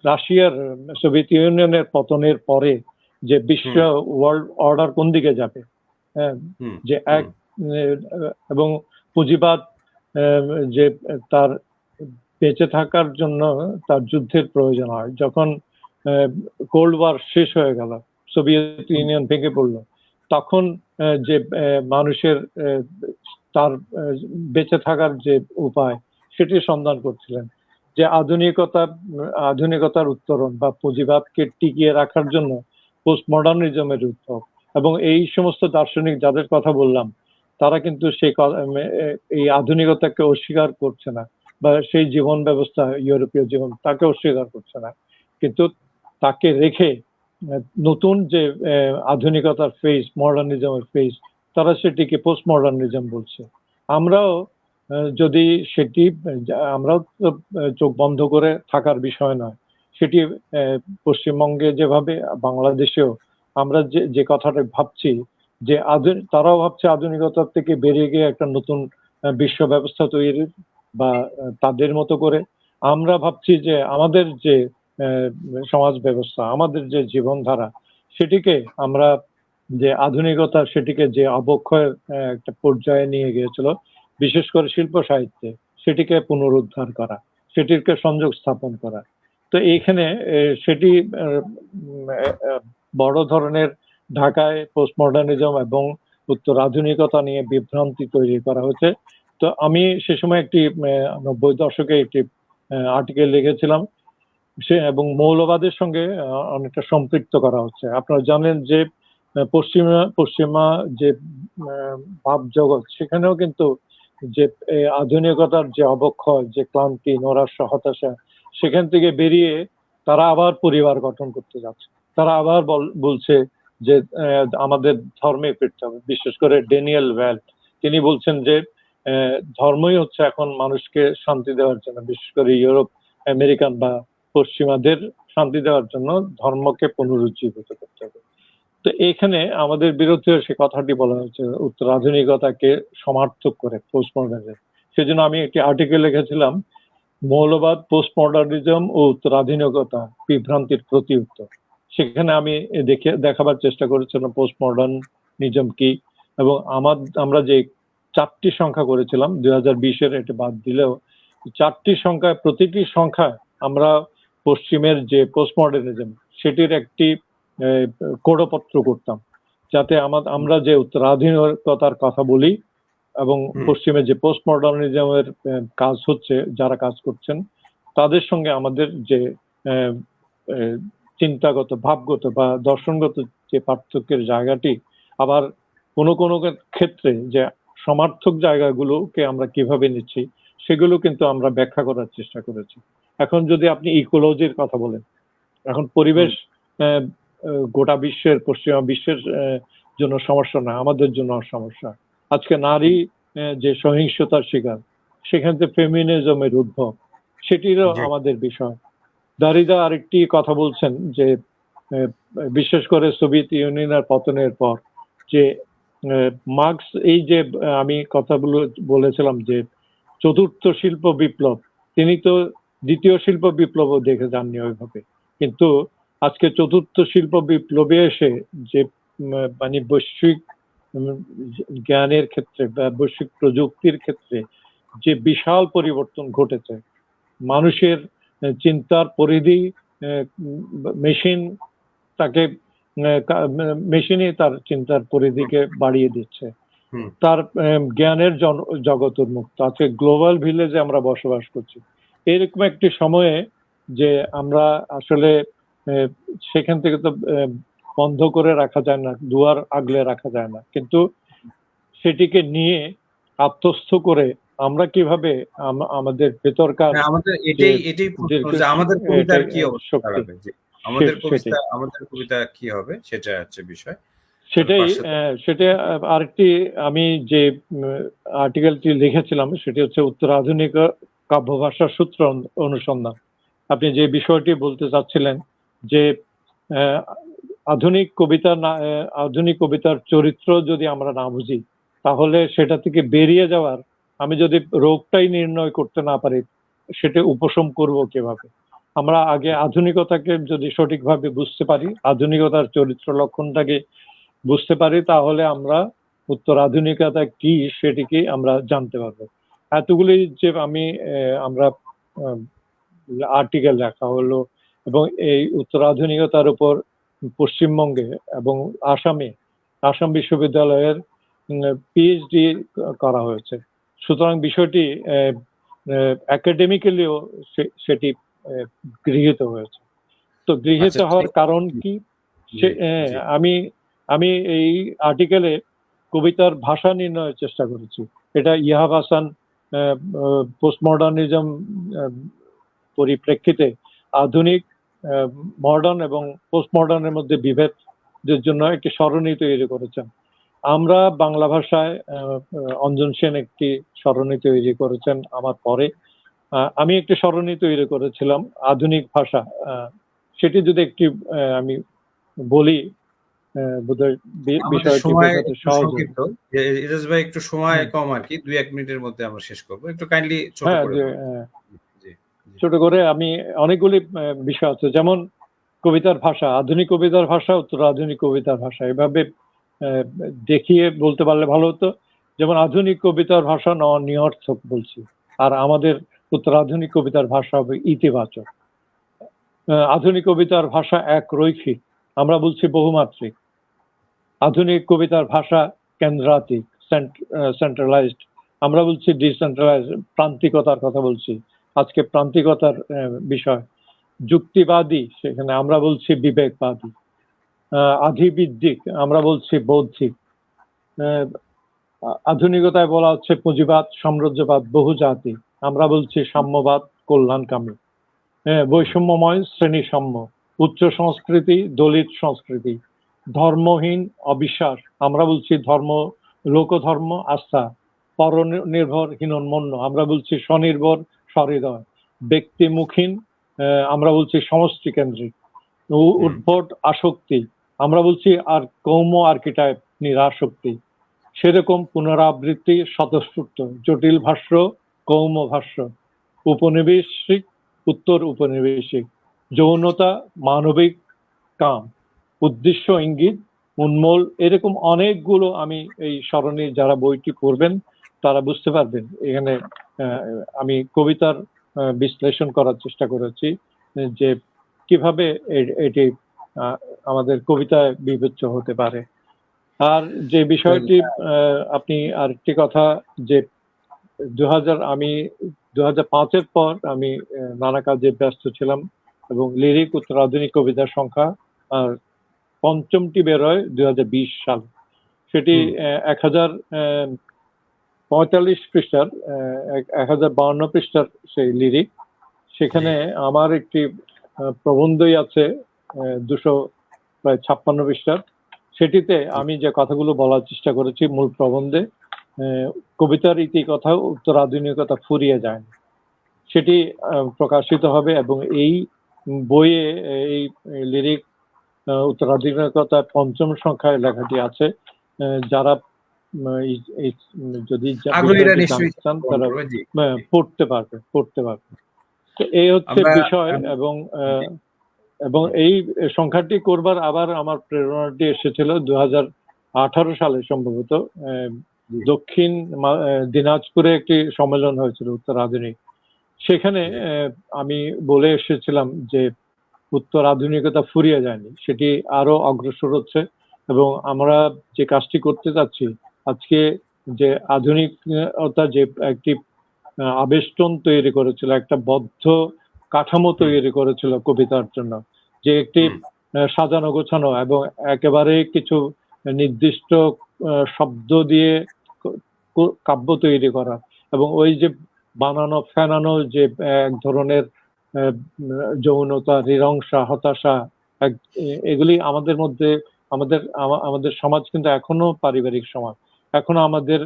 রাশিয়ার, সোভিয়েত ইউনিয়নের পতনের পরে যে বিশ্ব ওয়ার্ল্ড অর্ডার কোন দিকে যাবে, যে এক এবং পুঁজিবাদ যে তার বেঁচে থাকার জন্য তার যুদ্ধের প্রয়োজন হয়। যখন কোল্ড ওয়ার শেষ হয়ে গেল, সোভিয়েত ইউনিয়ন ভেঙে পড়লো, তখন যে মানুষের তার বেঁচে থাকার যে উপায় সেটি সন্ধান করছিলেন, যে আধুনিকতার উত্তরণ বা পুঁজিবাদকে টিকিয়ে রাখার জন্য পোস্ট মডার্নিজমের উদ্ভব। এবং এই সমস্ত দার্শনিক যাদের কথা বললাম, তারা কিন্তু এই আধুনিকতাকে অস্বীকার করছে না, বা সেই জীবন ব্যবস্থা, ইউরোপীয় জীবন, তাকে অস্বীকার করছে না, কিন্তু তাকে রেখে নতুন যে আধুনিকতার ফেজ, মডার্নিজমের ফেজ, তারা সেটিকে পোস্ট মডার্নিজম বলছে। আমরাও যদি সেটি, আমরাও চোখ বন্ধ করে থাকার বিষয় নয়, সেটি পশ্চিমবঙ্গে যেভাবে বাংলাদেশেও আমরা যে কথাটা ভাবছি যে তারাও ভাবছে আধুনিকতার থেকে বেরিয়ে গিয়ে একটা নতুন বিশ্ব ব্যবস্থা তৈরির, বা তাদের মতো করে আমরা ভাবছি যে আমাদের যে সমাজ ব্যবস্থা, আমাদের যে জীবনধারা, সেটিকে আমরা যে আধুনিকতা সেটিকে যে অবক্ষয়ের একটা পর্যায়ে নিয়ে গিয়েছিল, বিশেষ করে শিল্প সাহিত্যে, সেটিকে পুনরুদ্ধার করা, সেটিকে সংযোগ স্থাপন করা। তো এইখানে সেটি বড় ধরনের ঢাকায় পোস্ট মডার্নিজম এবং উত্তর আধুনিকতা নিয়ে বিভ্রান্তি তৈরি করা হয়েছে। তো আমি সে সময় একটি 90 দশকে একটি আর্টিকেল লিখেছিলাম, এবং মৌলবাদের সঙ্গে অনেকটা সম্পৃক্ত করা হচ্ছে। আপনারা জানেন যে পশ্চিমা যে ভাব জগৎ, সেখানেও কিন্তু যে আধুনিকতার যে অবক্ষয়, যে ক্লান্তি, নৈরাশ্য, হতাশা, সেখান থেকে বেরিয়ে তারা আবার পরিবার গঠন করতে যাচ্ছে। তারা আবার বলছে যে আমাদের ধর্মে ফিরতে হবে। বিশেষ করে ড্যানিয়েল ভ্যাল, তিনি বলছেন যে ধর্মই হচ্ছে এখন মানুষকে শান্তি দেওয়ার জন্য, বিশেষ করে ইউরোপ আমেরিকান বা পশ্চিমাদের শান্তি দেওয়ার জন্য ধর্মকে পুনরুজ্জীবিত করতে হবে। তো এখানে আমাদের বিরুদ্ধে সে কথাটি বলা হচ্ছে উত্তর আধুনিকতাকে সমার্থক করে পোস্ট মডার্নিজম। সেজন্য আমি একটি আর্টিকেল লিখেছিলাম, মৌলবাদ, পোস্ট মডার্নিজম ও উত্তর আধুনিকতা বিভ্রান্তির প্রতি উত্তর। সেখানে আমি দেখাবার চেষ্টা করেছিলাম পোস্ট মডার্নিজম কি, এবং আমরা যে 4টি সংখ্যা করেছিলাম 2020-এর, এটা বাদ দিলেও 4টি সংখ্যায়, প্রতিটি সংখ্যায় আমরা পশ্চিমের যে পোস্ট মডার্নিজম সেটির একটি কোডপত্র করতাম, যাতে আমরা যে উত্তর আধুনিকতার কথা বলি এবং পশ্চিমে যে পোস্ট মডার্নিজমের কাজ হচ্ছে, যারা কাজ করছেন তাদের সঙ্গে আমাদের যে চিন্তাগত, ভাবগত বা দর্শনগত যে পার্থক্যের জায়গাটি, আবার কোনো কোনো ক্ষেত্রে যে সমার্থক জায়গাগুলোকে আমরা কিভাবে নিচ্ছি, সেগুলো কিন্তু আমরা ব্যাখ্যা করার চেষ্টা করেছি। এখন যদি আপনি ইকোলজির কথা বলেন, এখন পরিবেশ গোটা বিশ্বের, পশ্চিমা বিশ্বের জন্য সমস্যা না, আমাদের জন্য সমস্যা। আজকে নারী যে সহিংসতার শিকার, সেখান থেকে ফেমিনিজমের উদ্ভব, সেটিরও আমাদের বিষয়। দারিদা আরেকটি কথা বলছেন যে বিশেষ করে সোভিয়েত ইউনিয়নের পতনের পর যে মার্কস, এই যে আমি কথাগুলো বলেছিলাম যে চতুর্থ শিল্প বিপ্লব, তিনি তো দ্বিতীয় শিল্প বিপ্লবও দেখে যাননি ওইভাবে, কিন্তু আজকে চতুর্থ শিল্প বিপ্লবে এসে যে মানে বৈশ্বিক জ্ঞানের ক্ষেত্রে বা বৈশ্বিক প্রযুক্তির ক্ষেত্রে যে বিশাল পরিবর্তন ঘটেছে, মানুষের চিন্তার পরিধি, মেশিন তাকে, মেশিনই তার চিন্তার পরিধিকে বাড়িয়ে দিচ্ছে, তার জ্ঞানের জগৎ উন্মুক্ত। আজকে গ্লোবাল ভিলেজে আমরা বসবাস করছি। এরকম একটি সময়ে যে আমরা আসলে সেখান থেকে তো বন্ধ করে রাখা যায় না, দুয়ার আগলে রাখা যায় না, কিন্তু সেটিকে নিয়ে আত্মস্থ করে আমরা কিভাবে আমাদের ভেতরকার আমাদের কবিতার কি অবস্থা দাঁড়াবে, আমাদের কবিতা কি হবে, সেটা হচ্ছে বিষয়। সেটা আরেকটি আমি যে আর্টিকেলটি লিখেছিলাম, সেটি হচ্ছে উত্তর আধুনিক কাব্য ভাষার সূত্র অনুসন্ধান। আপনি যে বিষয়টি বলতে চাচ্ছিলেন যে আধুনিক কবিতার চরিত্র যদি আমরা না বুঝি, তাহলে সেটা থেকে বেরিয়ে যাওয়ার, আমি যদি রোগটাই নির্ণয় করতে না পারি, সেটা উপশম করব কিভাবে? আমরা আগে আধুনিকতাকে যদি সঠিকভাবে বুঝতে পারি, আধুনিকতার চরিত্র লক্ষণটাকে বুঝতে পারি, তাহলে আমরা উত্তর আধুনিকতা কি সেটিকে আমরা জানতে পারবো। এতগুলি যে আমরা আর্টিকেল লেখা হলো, এবং এই উত্তর আধুনিকতার উপর পশ্চিমবঙ্গে এবং আসাম বিশ্ববিদ্যালয়ের পিএইচডি করা হয়েছে। সুতরাং বিষয়টি একাডেমিক্যালিও সেটি গৃহীত হয়েছে। তো গৃহীত হওয়ার কারণ কি? আমি এই আর্টিকেলে কবিতার ভাষা নির্ণয়ের চেষ্টা করেছি। এটা ইয়াহাব হাসান পোস্ট মডার্নিজম পরিপ্রেক্ষিতে আধুনিক, মডার্ন এবং পোস্ট মডার্নের মধ্যে বিভেদের জন্য একটি সরণি তৈরি করেছেন। আমরা বাংলা ভাষায় অঞ্জন সেন একটি সরণি তৈরি করেছেন আমার পরে, আমি একটি সরণি তৈরি করেছিলাম আধুনিক ভাষা। সেটি যদি একটি আমি বলি বোধহয় আমাদের বিষয়টি সময় বোঝাতে একটু সহজ হবে। সংক্ষিপ্ত। এজাজ ভাই একটু সময় কম আর কি, 2-1 মিনিটের মধ্যে আমরা শেষ করব। একটু কাইন্ডলি ছোট হ্যাঁ, করে যে বলুন। জি, জি। ছোট করে আমি অনেকগুলি বিষয় আছে, যেমন কবিতার ভাষা, আধুনিক কবিতার ভাষা, উত্তর আধুনিক কবিতার ভাষা, এভাবে দেখিয়ে বলতে পারলে ভালো হতো। যেমন আধুনিক কবিতার ভাষা নিরর্থক বলছি, আর আমাদের উত্তর আধুনিক কবিতার ভাষা হবে ইতিবাচক। আধুনিক কবিতার ভাষা এক রৈখিক, আমরা বলছি বহুমাত্রিক। আধুনিক কবিতার ভাষা কেন্দ্রাতিক, সেন্ট্রালাইজড, আমরা বলছি ডিসেন্ট্রালাইজড, প্রান্তিকতার কথা বলছি আজকে, প্রান্তিকতার বিষয়। যুক্তিবাদী, সেখানে আমরা বলছি বিবেকবাদী। আধিবিদ্যিক, আমরা বলছি বৌদ্ধিক। আধুনিকতায় বলা হচ্ছে পুঁজিবাদ, সাম্রাজ্যবাদ, বহুজাতি, আমরা বলছি সাম্যবাদ, কল্যাণকামী। বৈষম্যময়, শ্রেণী সাম্য, উচ্চ সংস্কৃতি, দলিত সংস্কৃতি, ধর্মহীন, অবিশ্বাস, আমরা বলছি ধর্ম, লোকধর্ম, আস্থা, পরনির্ভর, হীনন্মন্য, আমরা বলছি স্বনির্ভর, সহৃদয়, ব্যক্তিমুখীন, আমরা বলছি সমষ্টি কেন্দ্রিক, উদ্ভট, আসক্তি, আমরা বলছি আর কৌম আর্কিটাইপ, নিরাসক্তি। সেরকম পুনরাবৃত্তি, স্বতঃস্ফূর্ত, জটিল ভাষ্য, কৌম ভাষ্য, উপনিবেশিক, উত্তর উপনিবেশিক, যৌনতা, মানবিক, কাম, উদ্দেশ্য, ইঙ্গিত, উন্মূল, এরকম অনেকগুলো। আমি এই স্মরণে যারা বইটি পড়বেন তারা বুঝতে পারবেন এখানে আমি কবিতার বিশ্লেষণ করার চেষ্টা করেছি, যে কিভাবে এটি আমাদের কবিতায় বিবেচ্য হতে পারে। আর যে বিষয়টি আপনি আরেকটি কথা, যে আমি 2005-এর পর আমি নানা কাজে ব্যস্ত ছিলাম, এবং লিরিক উত্তর আধুনিক কবিতার সংখ্যা আর পঞ্চমটি বেরোয় 2020 সাল। সেটি 1045 পৃষ্ঠার, 1052 পৃষ্ঠার সেই লিরিক। সেখানে আমার একটি প্রবন্ধই আছে 256 পৃষ্ঠার। সেটিতে আমি যে কথাগুলো বলার চেষ্টা করেছি মূল প্রবন্ধে, কবিতার ইতিকথা উত্তর আধুনিকতা ফুরিয়ে যায়, সেটি প্রকাশিত হবে। এবং এই বইয়ে এই লিরিক উত্তর আধুনিকতা পঞ্চম সংখ্যায় লেখাটি আছে। যারা যদি জানতে চান তারা পড়তে পারবে। তো এই হচ্ছে বিষয়। এবং এই সংখ্যাটি করবার আবার আমার প্রেরণাটি এসেছিল 2018 সালে সম্ভবত, দক্ষিণ দিনাজপুরে একটি সম্মেলন হয়েছিল উত্তর আধুনিক। সেখানে আমি বলে এসেছিলাম যে উত্তর আধুনিকতা ফুরিয়ে যায়নি, সেটি আরো অগ্রসর হচ্ছে। এবং আমরা যে কাজটি করতে যাচ্ছি আজকে, যে আধুনিকতা যে একটি আবেষ্টন তৈরি করেছিল, একটা বদ্ধ কাঠামো তৈরি করেছিল কবিতার জন্য, যে একটি সাজানো গোছানো এবং একেবারে কিছু নির্দিষ্ট শব্দ দিয়ে কাব্য তৈরি করা, এবং ওই যে বানানো ফেনানো যে এক ধরনের যৌনতা, নিরংসা, হতাশা, এগুলি আমাদের মধ্যে, আমাদের সমাজ কিন্তু এখনো পারিবারিক সমাজ, এখনো আমাদের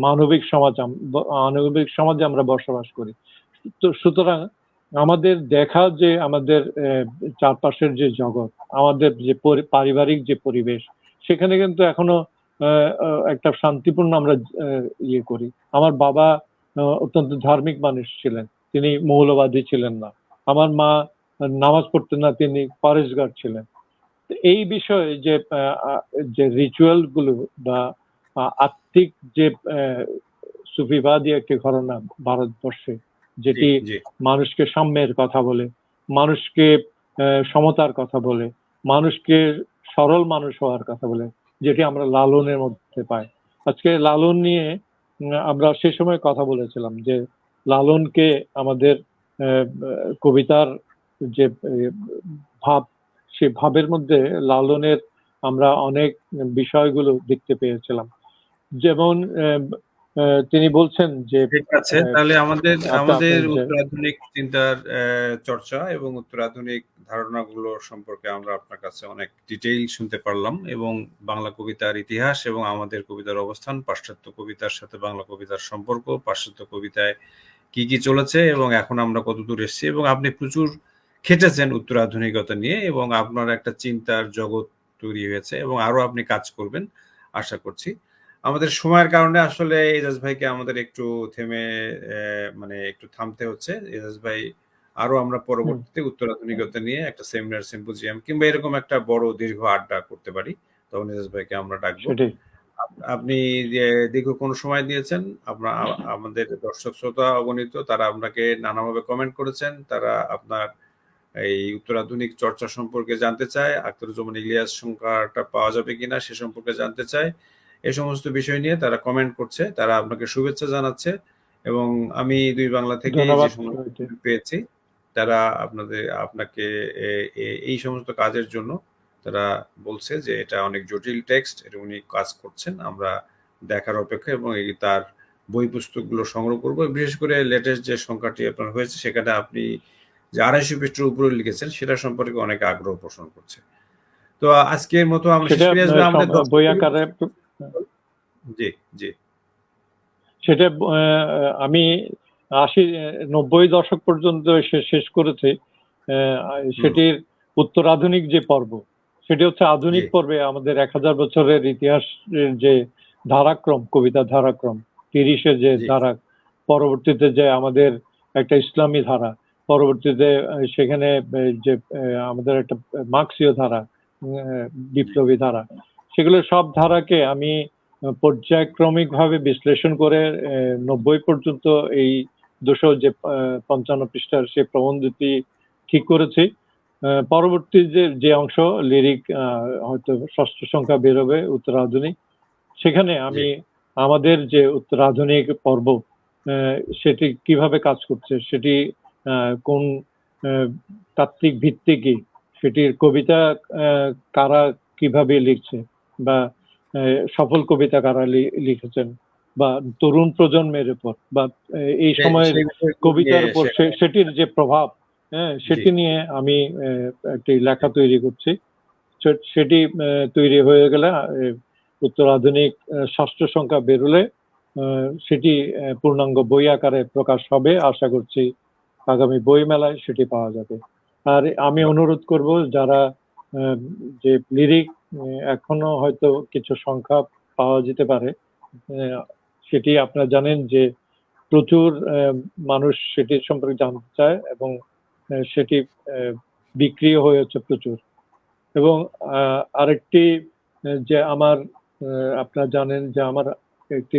মানবিক সমাজে আমরা বসবাস করি। তো সুতরাং আমাদের দেখা যে আমাদের চারপাশের যে জগৎ, আমাদের যে পারিবারিক যে পরিবেশ, সেখানে কিন্তু এখনো একটা শান্তিপূর্ণ আমরা ইয়ে করি। আমার বাবা অত্যন্ত ধার্মিক মানুষ ছিলেন, তিনি মৌলবাদী ছিলেন না। আমার মা নামাজ পড়তেন না, তিনি পরেশগার ছিলেন। এই বিষয়ে যে রিচুয়াল গুলো বা আত্মিক যে সুফিবাদী একটি ঘটনা ভারতবর্ষে, যেটি মানুষকে সাম্যের কথা বলে, মানুষকে সমতার কথা বলে, মানুষকে সরল মানুষ হওয়ার কথা বলে, যেটি আমরা লালনের মধ্যে পাই। আজকে লালন নিয়ে আমরা সে সময় কথা বলেছিলাম যে লালনকে আমাদের কবিতার যে ভাব, সে ভাবের মধ্যে লালনের আমরা অনেক বিষয়গুলো দেখতে পেয়েছিলাম। যেমন তিনি বলছেন যে ঠিক আছে, তাহলে আমাদের উত্তর আধুনিক চিন্তার চর্চা এবং উত্তর আধুনিক ধারণাগুলো সম্পর্কে আমরা আপনার কাছে অনেক ডিটেইল শুনতে পারলাম, এবং বাংলা কবিতার ইতিহাস এবং আমাদের কবিতার অবস্থান, পাশ্চাত্য কবিতার সাথে বাংলা কবিতার সম্পর্ক, পাশ্চাত্য কবিতায় কি কি চলেছে এবং এখন আমরা কত দূর এসেছি। এবং আপনি প্রচুর খেটেছেন উত্তর আধুনিকতা নিয়ে, এবং আপনার একটা চিন্তার জগৎ তৈরি হয়েছে এবং আরো আপনি কাজ করবেন আশা করছি। আমাদের সময়ের কারণে আসলে এজাজ ভাইকে আমাদের একটু মানে একটু থামতে হচ্ছে। এজাজ ভাই আরো আমরা পরবর্তীতে উত্তরাধুনিকতা নিয়ে একটা সেমিনার সিম্পোজিয়াম কিংবা এরকম একটা বড় দীর্ঘ আড্ডা করতে পারি। তখন এজাজ ভাইকে আমরা ডাকবো। আপনি যে দীর্ঘ কোনো সময় দিয়েছেন, আমাদের দর্শক শ্রোতা অগণিত তারা আপনাকে নানাভাবে কমেন্ট করেছেন। তারা আপনার এই উত্তরাধুনিক চর্চা সম্পর্কে জানতে চায়, আখতারুজ্জামান ইলিয়াস সংখ্যাটা পাওয়া যাবে কিনা সে সম্পর্কে জানতে চায়। এই সমস্ত বিষয় নিয়ে তারা কমেন্ট করছে, তারা আপনাকে শুভেচ্ছা জানাচ্ছে এবং আমি দুই বাংলা থেকে যে সমস্ত পেয়েছি তারা আপনাকে এই সমস্ত কাজের জন্য তারা বলছে যে এটা অনেক জটিল টেক্সট, এটা উনি কাজ করছেন, আমরা দেখার অপেক্ষা এবং তার বই পুস্তকগুলো সংগ্রহ করবো। বিশেষ করে লেটেস্ট যে সংখ্যাটি আপনার হয়েছে সেখানে আপনি যে 250 পৃষ্ঠার উপরে লিখেছেন সেটা সম্পর্কে অনেক আগ্রহ পোষণ করছে। তো আজকের মতো আমরা শেষ করে আসবো আমাদের বই আকারে। জি জি, সেটা আমি 80-90 দশক পর্যন্ত শেষ করেছি। সেটির উত্তরাধুনিক যে পর্ব, সেটি হচ্ছে আধুনিক পর্বে আমাদের 1000 বছরের ইতিহাসের যে ধারাক্রম, কবিতা ধারাক্রম, 30-এর যে ধারা, পরবর্তীতে যে আমাদের একটা ইসলামী ধারা, পরবর্তীতে সেখানে যে আমাদের একটা মার্ক্সীয় ধারা, বিপ্লবী ধারা, সেগুলো সব ধারাকে আমি পর্যায়ক্রমিক ভাবে বিশ্লেষণ করে 90 পর্যন্ত এই 255 পৃষ্ঠার সে প্রবন্ধটি ঠিক করেছি। পরবর্তী যে অংশ লিরিক হয়তো ষষ্ঠ সংখ্যা বেরোবে উত্তরাধুনিক, সেখানে আমি আমাদের যে উত্তরাধুনিক পর্ব সেটি কিভাবে কাজ করছে, সেটি কোন তাত্ত্বিক ভিত্তি কি, সেটির কবিতা কারা কিভাবে লিখছে বা সফল কবিতা কারা লিখেছেন বা তরুণ প্রজন্মের উপর বা এই সময়ের কবিতার উপর সেটির যে প্রভাব, সেটি নিয়ে আমি একটি লেখা তৈরি করছি। সেটি তৈরি হয়ে গেলে উত্তরাধুনিক ষষ্ঠ সংখ্যা বেরোলে সেটি পূর্ণাঙ্গ বই আকারে প্রকাশ হবে। আশা করছি আগামী বই মেলায় সেটি পাওয়া যাবে। আর আমি অনুরোধ করব যারা যে লিরিক এখনো হয়তো কিছু সংখ্যা পাওয়া যেতে পারে, সেটি আপনারা জানেন যে প্রচুর মানুষ সেটি সম্পর্কে জানতে চায় এবং সেটি বিক্রি হয়েছে প্রচুর। এবং আরেকটি যে আমার আপনারা জানেন যে আমার একটি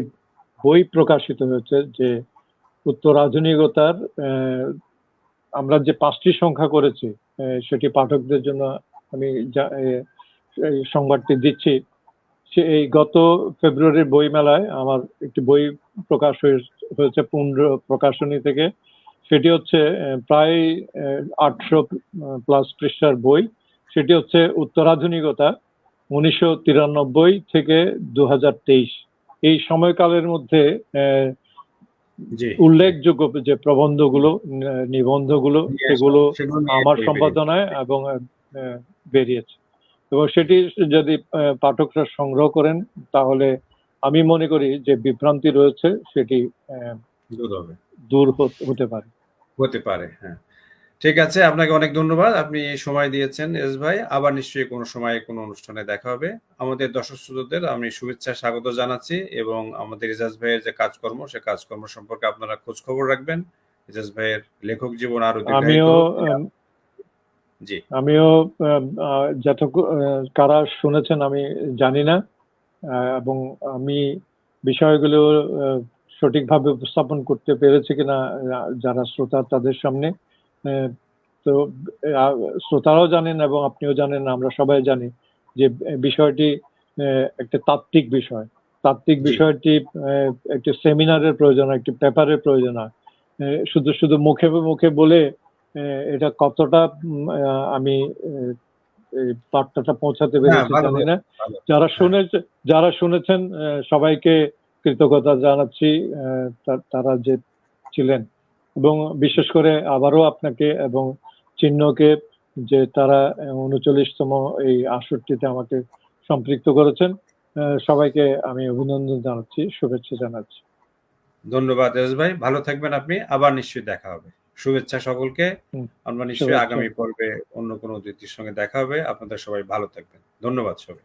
বই প্রকাশিত হয়েছে যে উত্তরাধুনিকতার আমরা যে 5টি সংখ্যা করেছি সেটি পাঠকদের জন্য আমি সংবাদটি দিচ্ছি। এই গত ফেব্রুয়ারির বই মেলায় আমার একটি বই প্রকাশ হয়েছে পুণ্ড প্রকাশনী থেকে। সেটি হচ্ছে প্রায় 800+ পৃষ্ঠার বই। সেটি হচ্ছে উত্তরাধুনিকতা 1993 থেকে 2023, এই সময়কালের মধ্যে উল্লেখযোগ্য যে প্রবন্ধগুলো, নিবন্ধগুলো, সেগুলো আমার সম্পাদনায় এবং বেরিয়েছে। এবং সেটি যদি পাঠকরা সংগ্রহ করেন তাহলে আমি মনে করি যে বিভ্রান্তি রয়েছে সেটি দূর হতে পারে। হ্যাঁ, ঠিক আছে, আপনাকে অনেক ধন্যবাদ, আপনি সময় দিয়েছেন এস ভাই। আবার নিশ্চয়ই কোনো সময় কোনো অনুষ্ঠানে দেখা হবে। আমাদের দর্শক শ্রোতাদের আমি শুভেচ্ছা স্বাগত জানাচ্ছি এবং আমাদের এজাজ ভাইয়ের যে কাজকর্ম সে কাজকর্ম সম্পর্কে আপনারা খোঁজ খবর রাখবেন। এজাজ ভাইয়ের লেখক জীবন আরো আমিও কারা শুনেছেন আমি জানি না, এবং আমি বিষয়গুলো সঠিকভাবে উপস্থাপন করতে পেরেছি কিনা যারা শ্রোতা তাদের সামনে, তো শ্রোতারাও জানেন এবং আপনিও জানেন, আমরা সবাই জানি যে বিষয়টি একটা তাত্ত্বিক বিষয়। তাত্ত্বিক বিষয়টি একটি সেমিনারের প্রয়োজন, একটি পেপারের প্রয়োজন। শুধু মুখে মুখে বলে এটা কতটা আমি বার্তাটা পৌঁছাতে পেরেছি জানি না। যারা শুনেছেন সবাইকে কৃতজ্ঞতা জানাচ্ছি, তারা যে ছিলেন, এবং বিশেষ করে আবারও আপনাকে এবং চিহ্নকে যে তারা 39তম এই আসরটিতে আমাকে সম্পৃক্ত করেছেন। সবাইকে আমি অভিনন্দন জানাচ্ছি, শুভেচ্ছা জানাচ্ছি। ধন্যবাদ এস ভাই, ভালো থাকবেন আপনি, আবার নিশ্চয়ই দেখা হবে। শুভেচ্ছা সকলকে। আমরা নিশ্চয়ই শুভেচ্ছা। আগামী পর্বে অন্য কোনো অতিথির সঙ্গে দেখা হবে। আপনাদের সবাই ভালো থাকবেন। ধন্যবাদ সবাই।